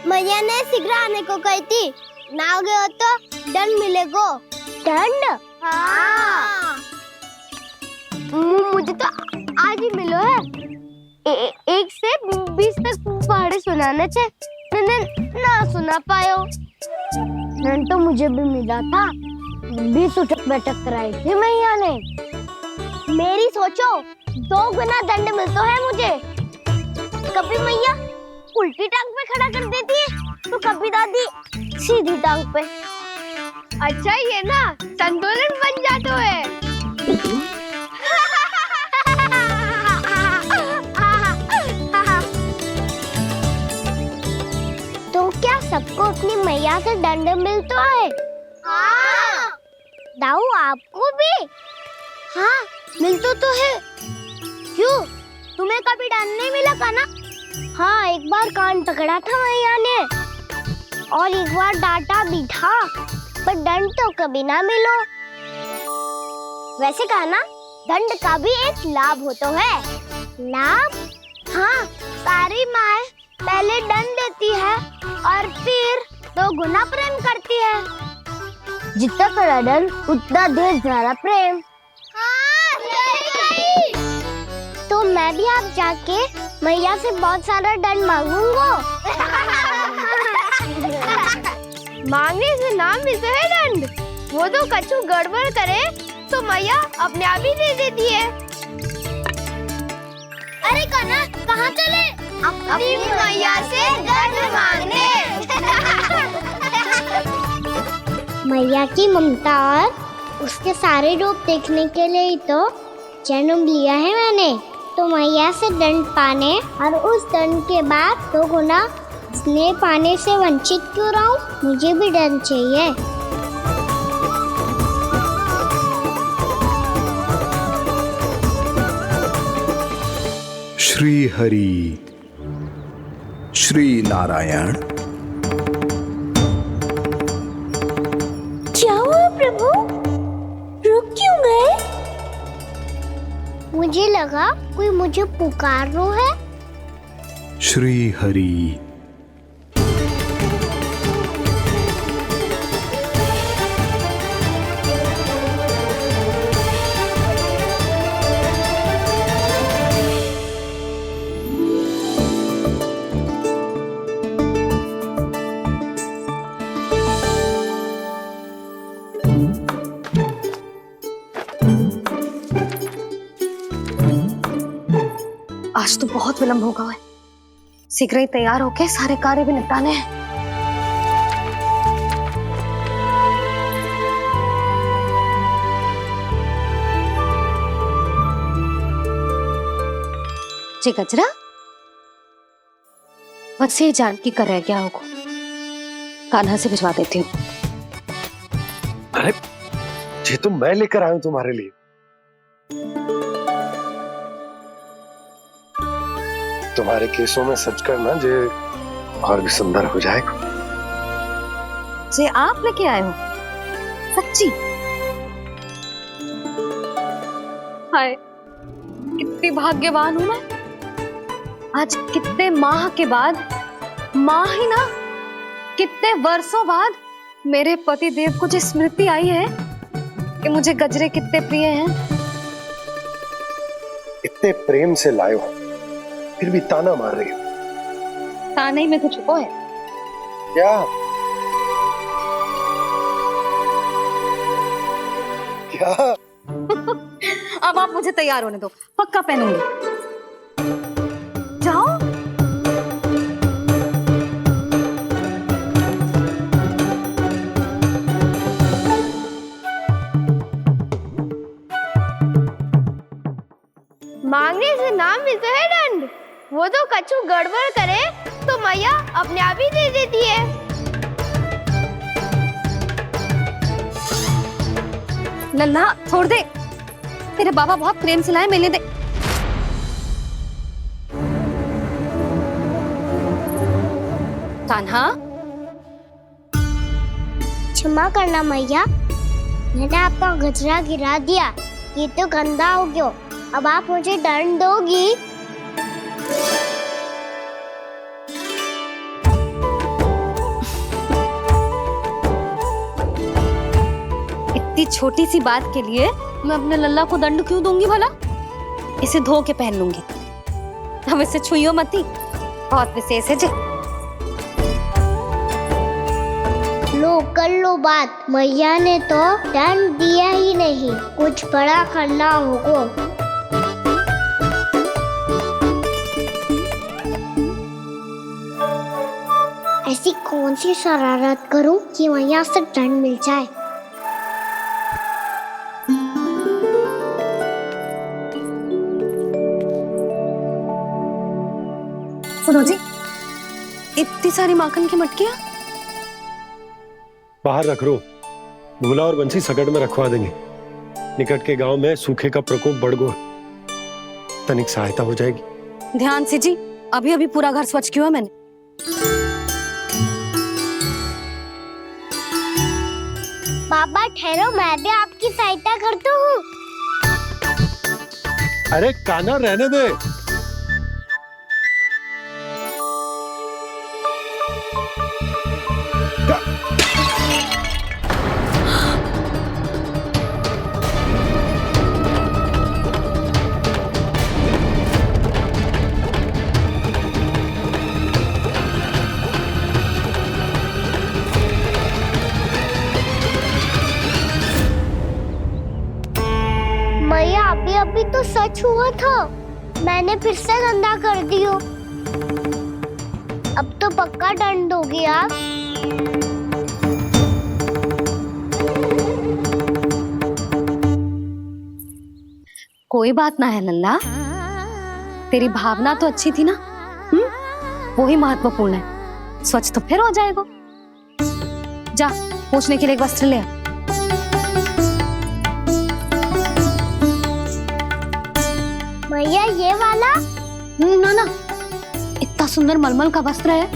मैया ने शीघ्र आने को कही थी, ना आ गए हो तो दंड मिलेगा। दंड? हाँ। मुझे तो आज ही मिलो है। 1 से 20 तक पहाड़े सुनाने थे, ना सुना पायो। दंड तो मुझे भी मिला था, 20 उठक बैठक कराई थी मैया ने। मेरी सोचो 2 गुना दंड मिलता है मुझे। कभी मैया उल्टी टांग पे खड़ा कर देती है, तो कभी दादी सीधी टांग पे। अच्छा ये ना संतुलन बन जाता है। तो क्या सबको अपनी मैया से दंड मिलता है? हाँ। दाऊ आपको भी? हाँ मिलता तो है। क्यों, तुम्हें कभी दंड नहीं मिला का ना? हाँ, एक बार कान पकड़ा था मैया ने और एक बार डांटा भी था, पर दंड तो कभी ना मिलो। वैसे कहा ना, दंड का भी एक लाभ होता है। लाभ? हाँ, सारी माँ पहले दंड देती है और फिर 2 गुना प्रेम करती है। जितना कड़ा दंड उतना ढेर सारा प्रेम। हाँ, सही। तो मैं भी आप जाके मैया से बहुत सारा दंड मांगूंगा। मांगने से ना मिलता है दंड, वो तो कछु गड़बड़ करे तो मैया अपने आप ही दे देती है। अरे कना, कहाँ चले? अपनी मैया से दंड मांगने। मैया की ममता और उसके सारे रूप देखने के लिए ही तो जन्म लिया है मैंने। तो मैया से दंड पाने और उस दंड के बाद 2 गुना स्नेह पाने से वंचित क्यों रहूं? मुझे भी दंड चाहिए। श्री हरि, श्री नारायण। क्या हुआ प्रभु? रुक क्यों गए? मुझे लगा कोई मुझे पुकार रहा है। श्री हरि। आज तो बहुत विलंब होगा है। शीघ्र ही तैयार होके सारे कार्य भी निपटाने हैं। जी गजरा, बस ये जान की कर रह गया होगा, कान्हा से भिजवा देती हूँ। अरे ये तो मैं लेकर आया हूं तुम्हारे लिए। तुम्हारे केसों में सच करना जे और भी सुंदर हो जाएगा। जे आप लेके आए हो? सच्ची? हाय, कितनी भाग्यवान हूं मैं। आज कितने माह के बाद, माह ही ना, कितने वर्षों बाद मेरे पति देव को जो स्मृति आई है कि मुझे गजरे कितने प्रिय हैं। इतने प्रेम से लाए हो, फिर भी ताना मार रही हो। ताने में कुछ छुपो है क्या? क्या? अब आप मुझे तैयार होने दो, पक्का पहनूंगी। जाओ। मांगने से नाम मिलता है दंड। वो तो कछु गड़बड़ करे तो मैया अपने आप ही दे देती है। लल्ला छोड़ दे, तेरे बाबा बहुत प्रेम से लाए, मिलने दे। कान्हा, क्षमा करना मैया, मैंने आपका गजरा गिरा दिया, ये तो गंदा हो गया। अब आप मुझे दंड दोगी? इतनी छोटी सी बात के लिए मैं अपने लल्ला को दंड क्यों दूंगी भला? इसे धो के पहन लूंगी। अब इसे छुइयो मती, बहुत विशेष है जी। लो कर लो बात, मैया ने तो दंड दिया ही नहीं, कुछ बड़ा करना होगा। ऐसी कौन सी शरारत करूं कि मैया से दंड मिल जाए? सुनो जी, इतनी सारी माखन की मटकियां बाहर रख रो, भूला और बंसी सकट में रखवा देंगे। निकट के गांव में सूखे का प्रकोप बढ़ गो, तनिक सहायता हो जाएगी। ध्यान से जी, अभी अभी पूरा घर स्वच्छ किया मैंने। पापा ठहरो, मैं भी आपकी सहायता करता हूँ। अरे कान्हा रहने दे। मैया अभी तो सच हुआ था, मैंने फिर से गंदा कर दियो। अब तो पक्का दंड दोगी आप। कोई बात ना है लल्ला, तेरी भावना तो अच्छी थी ना, वो ही महत्वपूर्ण है। स्वच्छ तो फिर हो जाएगा। जा, पोंछने के लिए एक वस्त्र ले आ। भैया ये वाला? ना ना, इतना सुंदर मलमल का वस्त्र है,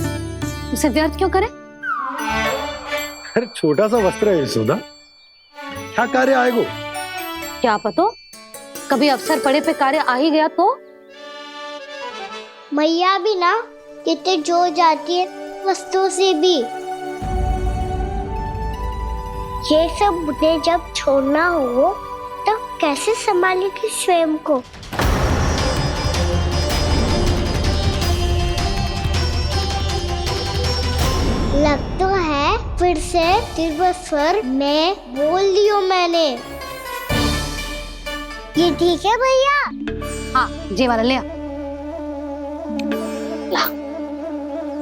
उसे व्यर्थ क्यों करे? अरे छोटा सा वस्त्र है यशोदा, क्या कार्य आएगा? क्या पता, कभी अवसर पड़े पे कार्य आ ही गया तो। मैया भी ना कितने जो जाती है वस्तुओं से भी। ये सब मुझे जब छोड़ना हो तो कैसे संभालेगी स्वयं को? लग तो है फिर से तिरस्वर में बोल दियो मैंने। ये ठीक है भैया? हाँ, ये वाला ले आ। ला,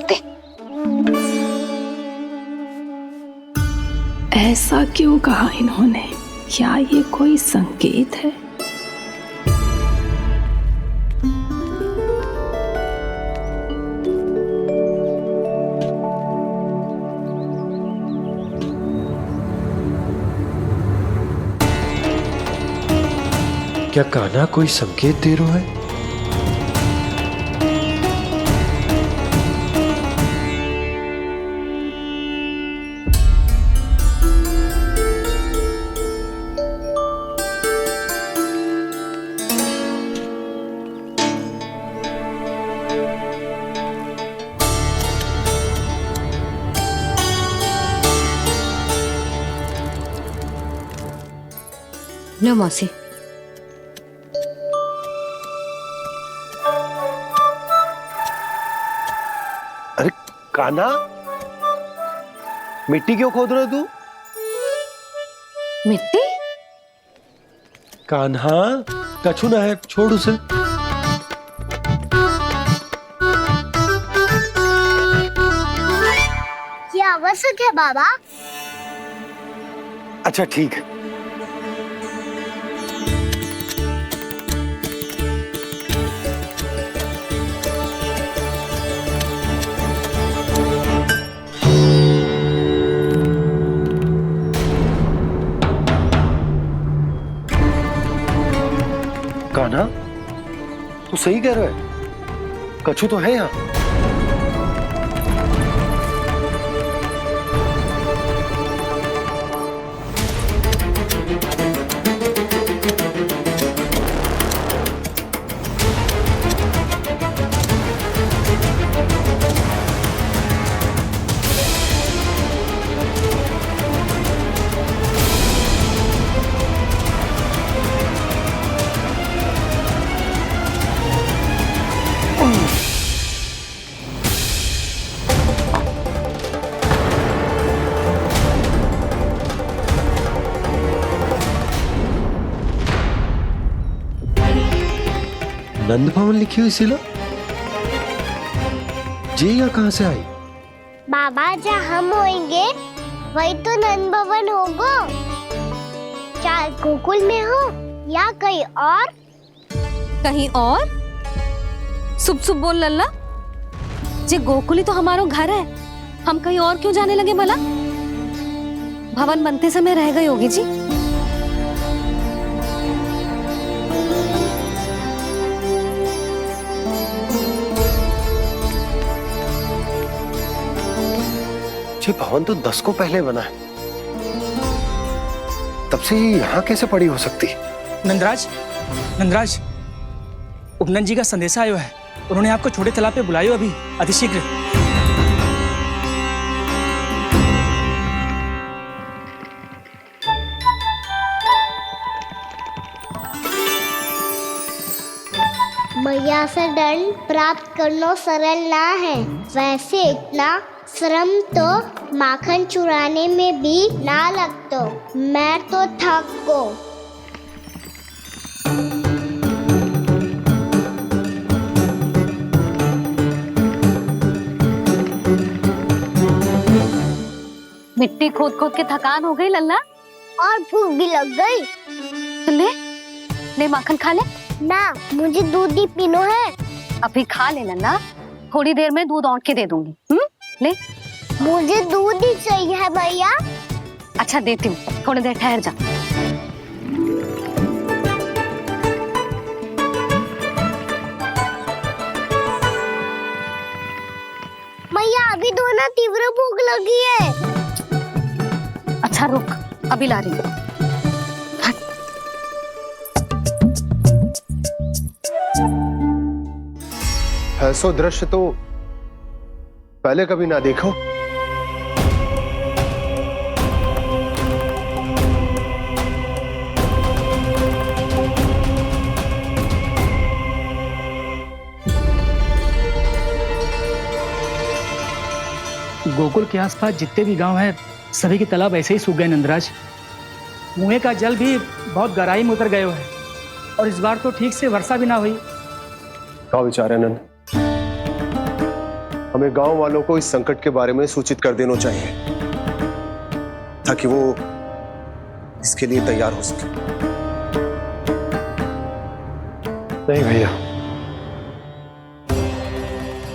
दे। ऐसा क्यों कहा इन्होंने? क्या ये कोई संकेत है? क्या कान्हा कोई संकेत दे रहा है? लो मौसी। अरे कान्हा, मिट्टी क्यों खोद रहे तू? मिट्टी? कान्हा, कछु ना है, छोड़ उसे। ये आवश्यक है बाबा। अच्छा ठीक है। कान्हा, तू सही कह रहा है, कछु तो है यहाँ। नंद भवन लिखी हुई सिला, ये यहाँ कहाँ से आई? बाबा जहाँ हम होंगे वही तो नंद भवन होगा। चाहे गोकुल में हो या कहीं और। कहीं और? सुब सुब बोल लल्ला। जे गोकुली तो हमारो घर है, हम कहीं और क्यों जाने लगे भला? भवन बनते समय रह गई होगी जी। ये भवन तो 10 को पहले बना है, तब से ये यहाँ कैसे पड़ी हो सकती? नंदराज, नंदराज, उपनंद जी का संदेशा आयो है। उन्होंने आपको छोटे तालाब पे बुलायो अभी, अतिशीघ्र। मैया से दंड प्राप्त करना सरल ना है, वैसे इतना श्रम तो माखन चुराने में भी ना लगता। मैं तो थक गो। मिट्टी खोद खोद के थकान हो गई लल्ला, और भूख भी लग गई। तो ले ले माखन खा ले। ना, मुझे दूध ही पीनो है। अभी खा ले लल्ला, थोड़ी देर में दूध औंट के दे दूंगी। ले। मुझे दूध ही चाहिए है भैया। अच्छा देती हूँ, थोड़ी देर ठहर जा। भैया अभी तो ना तीव्र भूख लगी है। अच्छा रुक, अभी ला रही हूँ। ऐसा दृश्य तो पहले कभी ना देखो। गोकुल के आसपास जितने भी गांव हैं, सभी के तालाब ऐसे ही सूख गए नंदराज। कुएं का जल भी बहुत गहराई में उतर गए है, और इस बार तो ठीक से वर्षा भी ना हुई। क्या विचार है नंद? हमें गांव वालों को इस संकट के बारे में सूचित कर देना चाहिए, ताकि वो इसके लिए तैयार हो सके। नहीं भैया,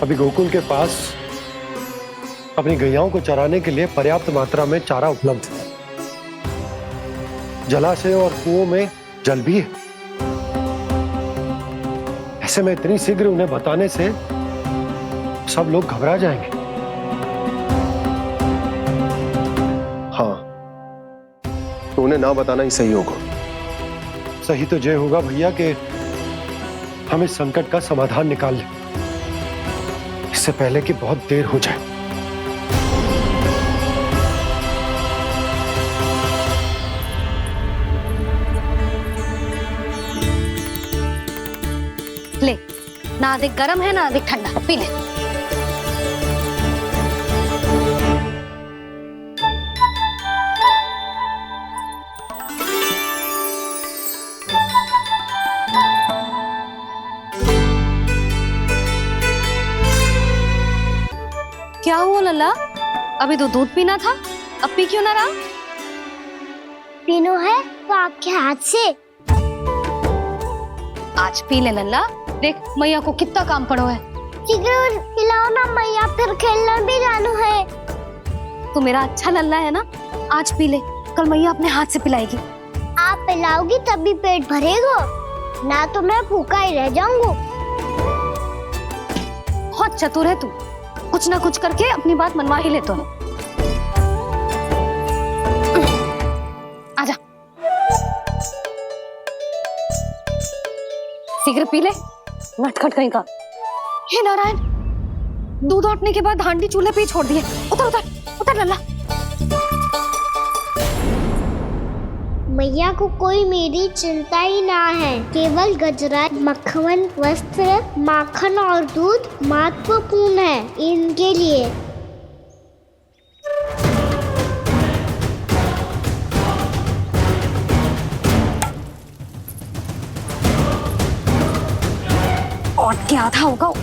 अभी गोकुल के पास अपनी गैयाओं को चराने के लिए पर्याप्त मात्रा में चारा उपलब्ध है। जलाशय और कुओं में जल भी है। ऐसे में इतनी शीघ्र उन्हें बताने से सब लोग घबरा जाएंगे। हाँ, तो उन्हें ना बताना ही सही होगा। सही तो ये होगा भैया कि हम इस संकट का समाधान निकाल लें, इससे पहले कि बहुत देर हो जाए। ना अधिक गर्म है ना अधिक ठंडा, पी ले। क्या हुआ लल्ला? अभी तो दूध पीना था, अब पी क्यों ना रहा? पीनो है तो आपके हाथ से। आज पी ले लल्ला, देख मैया को कितना काम पड़ो है। शीघ्र पिलाओ ना मैया, फिर खेलना भी जाना है। तू मेरा अच्छा लल्ला है ना, आज पी ले, कल मैया अपने हाथ से पिलाएगी। आप पिलाओगी तभी पेट भरेगा, ना तो मैं भूखा ही रह जाऊंगा। बहुत चतुर है तू, कुछ ना कुछ करके अपनी बात मनवा ही लेता है। आजा, शीघ्र पी ले, नटखट कहीं का। हे नारायण, दूध औटने के बाद हांडी चूल्हे पे ही छोड़ दिए। उतर उतर उतर लल्ला। मैया को कोई मेरी चिंता ही ना है, केवल गजरा, मक्खन, वस्त्र, माखन और दूध महत्वपूर्ण है इनके लिए। और क्या आधा होगा।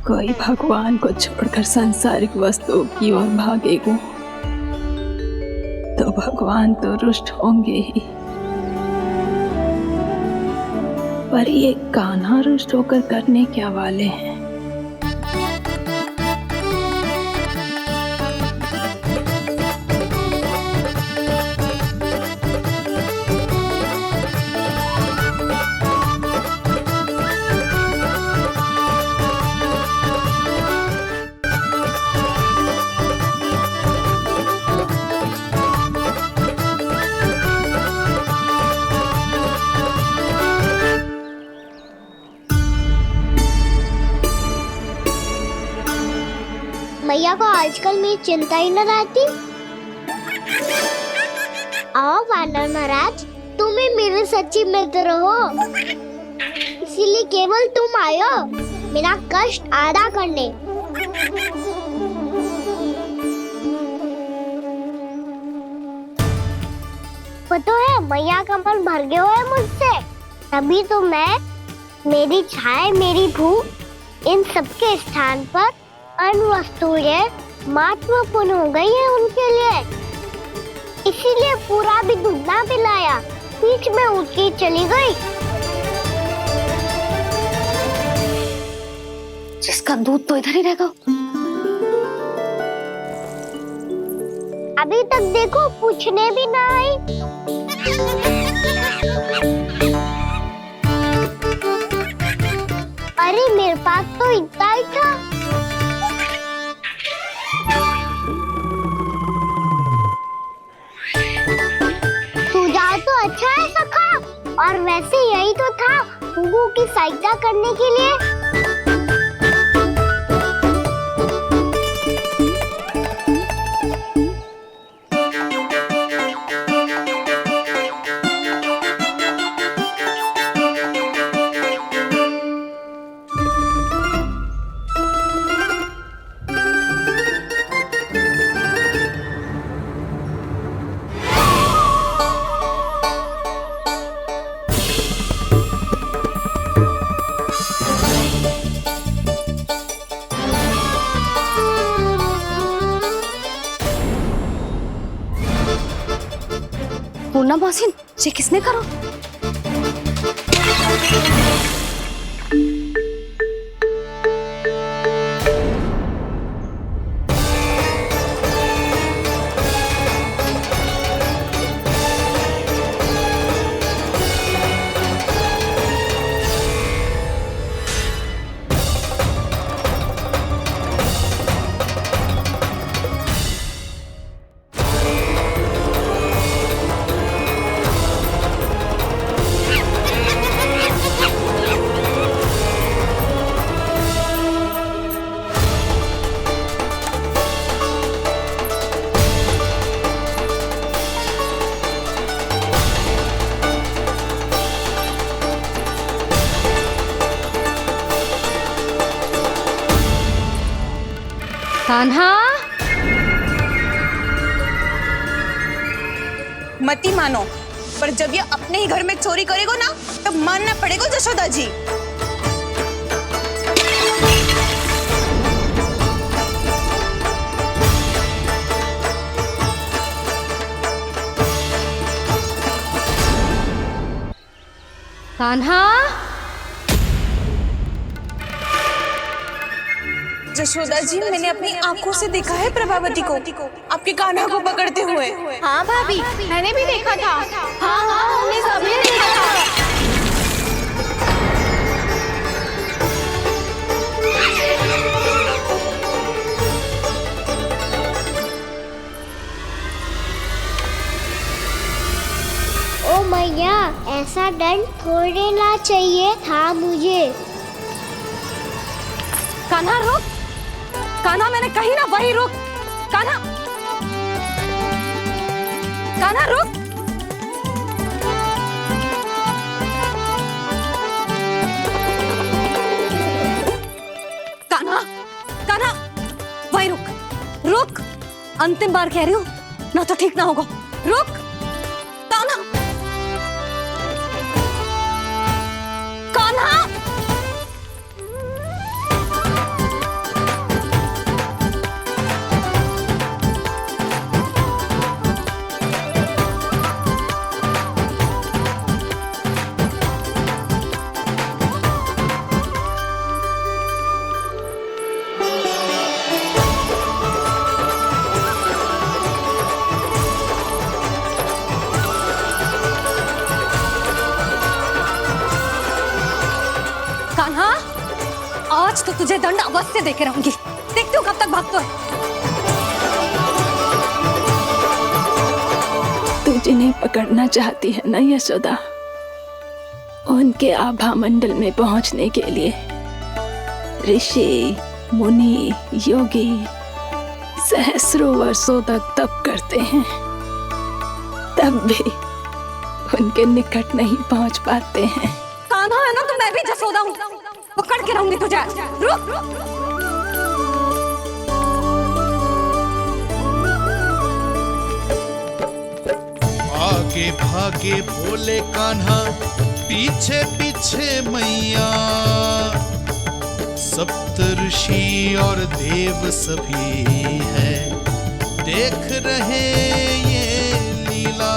कोई भगवान को छोड़कर सांसारिक वस्तुओं की ओर भागेगा तो भगवान तो रुष्ट होंगे ही, पर ये कान्हा रुष्ट होकर करने क्या वाले हैं? मैया को आजकल मेरी चिंता ही न रहती। आओ वानर महाराज, तुम ही मेरे सच्ची मित्र हो, इसीलिए केवल तुम आयो मेरा कष्ट आधा करने। पता है मैया का मन भर गया है मुझसे, तभी तो मैं, मेरी छाया, मेरी भूख, इन सबके स्थान पर अन्य वस्तुएं महत्वपूर्ण हो गई है उनके लिए। इसीलिए पूरा भी दूध ना पिलाया, बीच में उठ के चली गई। जिसका दूध तो इधर ही रहेगा। अभी तक देखो पूछने भी ना आई। अरे मेरे पास तो इतना ही था। सुझाव तो अच्छा है सखा, और वैसे यही तो था गुगु की सहायता करने के लिए। पूर्णा मौसी, ये किसने करो? कान्हा, मती मानो, पर जब ये अपने ही घर में चोरी करेगा ना तब मानना पड़ेगा जशोदा जी। कान्हा, जशोदा जी, मैंने अपनी आंखों से देखा है प्रभावती को आपके कान्हा को पकड़ते हुए। हाँ भाभी, मैंने भी देखा था। हाँ हाँ, हमने सभी देखा था। ओ मैया, ऐसा दंड थोड़े ना चाहिए था मुझे। कान्हा रुक, कान्हा मैंने कही ना वही रुक। कान्हा, कान्हा रुक। कान्हा, कान्हा वही रुक, रुक। अंतिम बार कह रही हूँ, ना तो ठीक ना होगा। रुक कान्हा, कान्हा। कान्हा, आज तो तुझे दंड अवश्य देके रहूंगी। देखती हूँ कब तक भागता है। तू जिन्हें पकड़ना चाहती है ना यशोदा, उनके आभा मंडल में पहुंचने के लिए ऋषि, मुनि, योगी सहस्रों वर्षों तक तप करते हैं, तब भी उनके निकट नहीं पहुंच पाते हैं। कान्हा है ना, तो मैं भी जसोदा हूँ, पकड़ के रहूंगी तुझे। रुक। आगे भागे भोले कान्हा, पीछे पीछे मैया, सप्त ऋषि और देव सभी हैं, देख रहे ये लीला।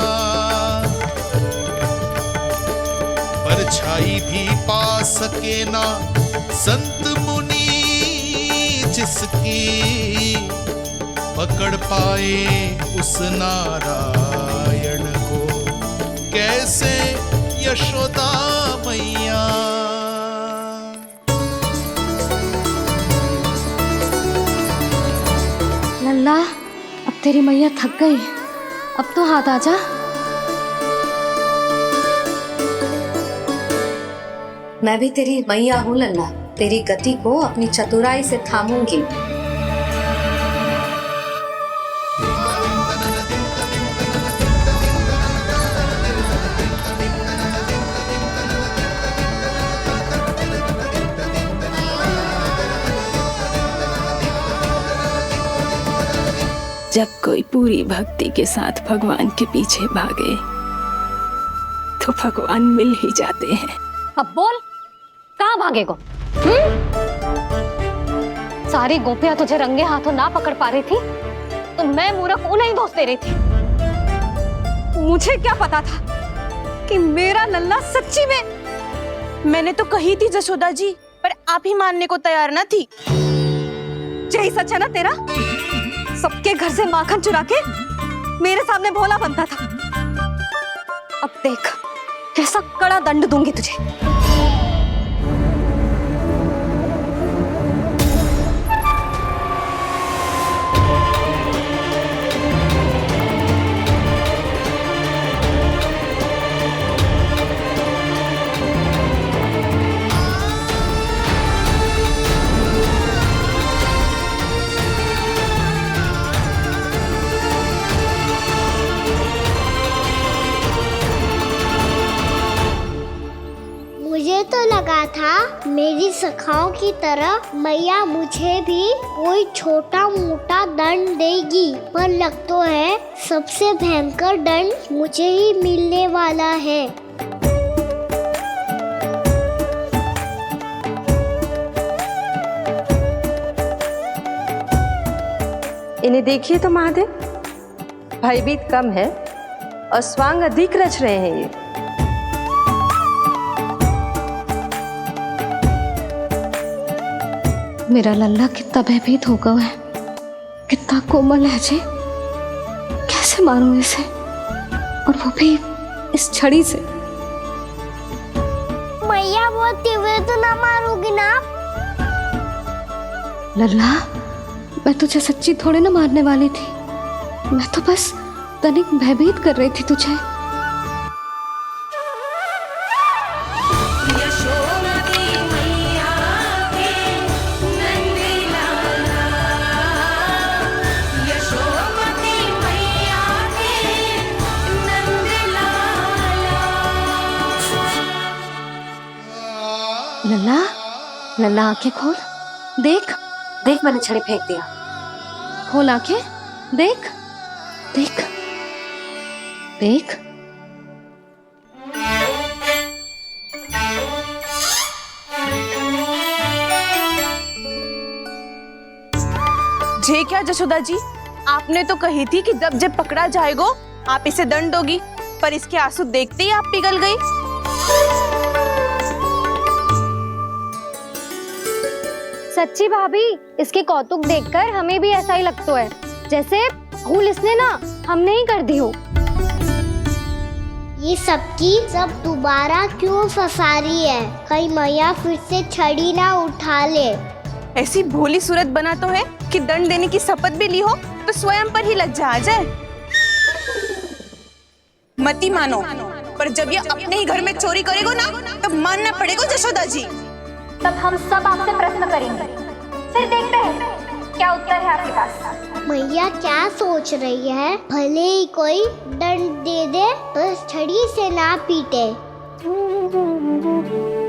परछाई भी पा सके ना संत मुनि जिसकी, पकड़ पाए उस नारायण को कैसे यशोदा मैया। लल्ला, अब तेरी मैया थक गई, अब तो हाथ आजा। मैं भी तेरी मैया हूँ लल्ला, तेरी गति को अपनी चतुराई से थामूंगी। जब कोई पूरी भक्ति के साथ भगवान के पीछे भागे तो भगवान मिल ही जाते हैं। अब बोल, कहाँ भागेगा? सारी गोपियां तुझे रंगे हाथों ना पकड़ पा रही थी तो मैं मूर्ख उन्हें ही दोष दे रही थी। मुझे क्या पता था कि मेरा लल्ला सच्ची में। मैंने तो कही थी जसोदा जी, पर आप ही मानने को तैयार ना थी। यही सच है ना तेरा? सबके घर से माखन चुरा के मेरे सामने भोला बनता था। अब देख कैसा कड़ा दंड दूंगी तुझे। लगा था मेरी सखाओं की तरह मैया मुझे भी कोई छोटा मोटा दंड देगी, पर लग तो है सबसे भयंकर दंड मुझे ही मिलने वाला है। इन्हें देखिए तो महादेव, भयभीत कम है और स्वांग अधिक रच रहे हैं ये। मेरा लल्ला कितना भयभीत होगा है, कितना कोमल है जी। कैसे मारूं इसे, और वो भी इस छड़ी से। मैया बहुत तीव्र तो ना मारोगी ना? लल्ला, मैं तुझे सच्ची थोड़े ना मारने वाली थी, मैं तो बस तनिक भयभीत कर रही थी तुझे। लल्ला, लल्ला आंखें खोल, देख देख मैंने छड़ी फेंक दिया। खोल आंखें, देख देख देख। जे क्या जशोदा जी, आपने तो कही थी कि जब पकड़ा जाएगा आप इसे दंड दोगी, पर इसके आंसू देखते ही आप पिघल गई। सच्ची भाभी, इसके कौतुक देखकर हमें भी ऐसा ही लगता है, जैसे भूल इसने ना हमने ही कर दी हो। ये सबकी सब दोबारा क्यों फंसा रही है? कहीं मैया फिर से छड़ी ना उठा ले। ऐसी भोली सूरत बना तो है कि दंड देने की शपथ भी ली हो तो स्वयं पर ही लज्जा आ जाए। मती मानो, पर जब ये अपने ही घर में चोरी करेगा ना, तब मानना पड़ेगा जशोदा जी। तब हम सब आपसे प्रश्न करेंगे, फिर देखते हैं क्या उत्तर है आपके पास। मैया क्या सोच रही है? भले ही कोई दंड दे दे, बस छड़ी से ना पीटे।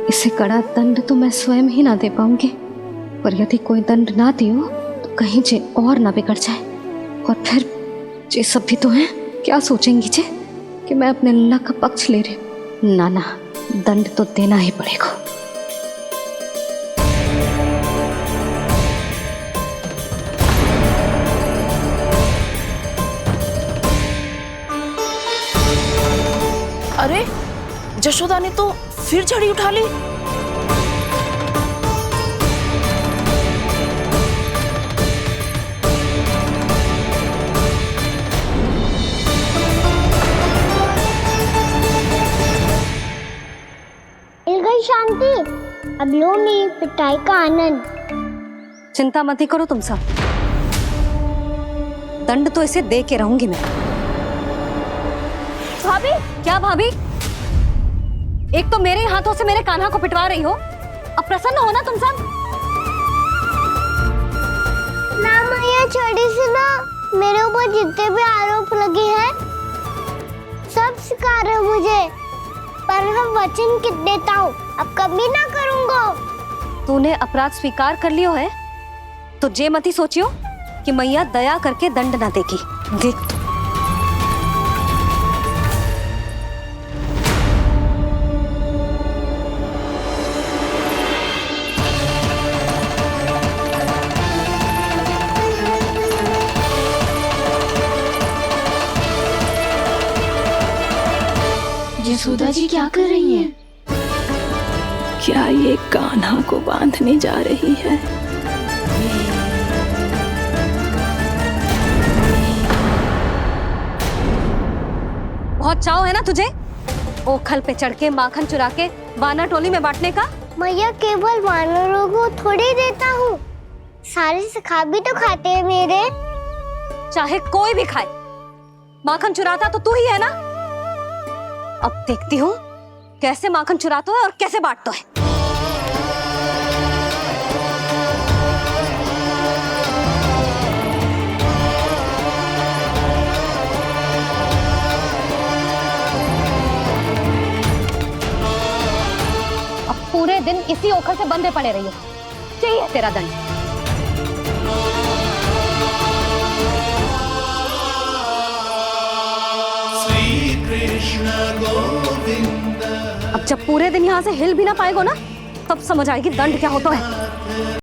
इसे कड़ा दंड तो मैं स्वयं ही ना दे पाऊंगी, पर यदि कोई दंड ना दियो तो कहीं जे और ना बिगड़ जाए, और फिर जे सब भी तो हैं, क्या सोचेंगी जे कि मैं अपने लल्ला का पक्ष ले रही हूँ। ना ना, दंड तो देना ही पड़ेगा। अरे जशोदा ने तो फिर छड़ी उठा ली। मिल गई शांति, अब लो मेरी पिटाई का आनंद। चिंता मत ही करो तुम सब, दंड तो इसे दे के रहूंगी मैं। भाभी, क्या भाभी? एक तो मेरे हाथों से मेरे कान्हा को पिटवा रही हो, अब प्रसन्न हो ना तुम सब? ना मैया, छड़ी से ना मेरे ऊपर जितने भी आरोप लगे हैं सब स्वीकार है मुझे, पर मैं वचन कित देता हूँ, अब कभी ना करूँगा। तूने अपराध स्वीकार कर लियो है तो जे मत ही सोचियो कि मैया दया करके दंड ना देगी। देख यशोदा जी क्या कर रही हैं? क्या ये कान्हा को बांधने जा रही है? बहुत चाव है ना तुझे ओखल पे चढ़ के माखन चुरा के वानर टोली में बांटने का? मैया, केवल वानरों को थोड़ी देता हूँ, सारे सखा भी तो खाते हैं मेरे। चाहे कोई भी खाए, माखन चुराता तो तू ही है ना। अब देखती हूँ कैसे माखन चुराता है और कैसे बांटता है। अब पूरे दिन इसी ओखर से बंधे पड़े रहिए। चाहिए तेरा दंड। श्री कृष्ण गोविंद। अब जब पूरे दिन यहाँ से हिल भी ना पाएगो ना, तब समझ आएगी दंड क्या होता है।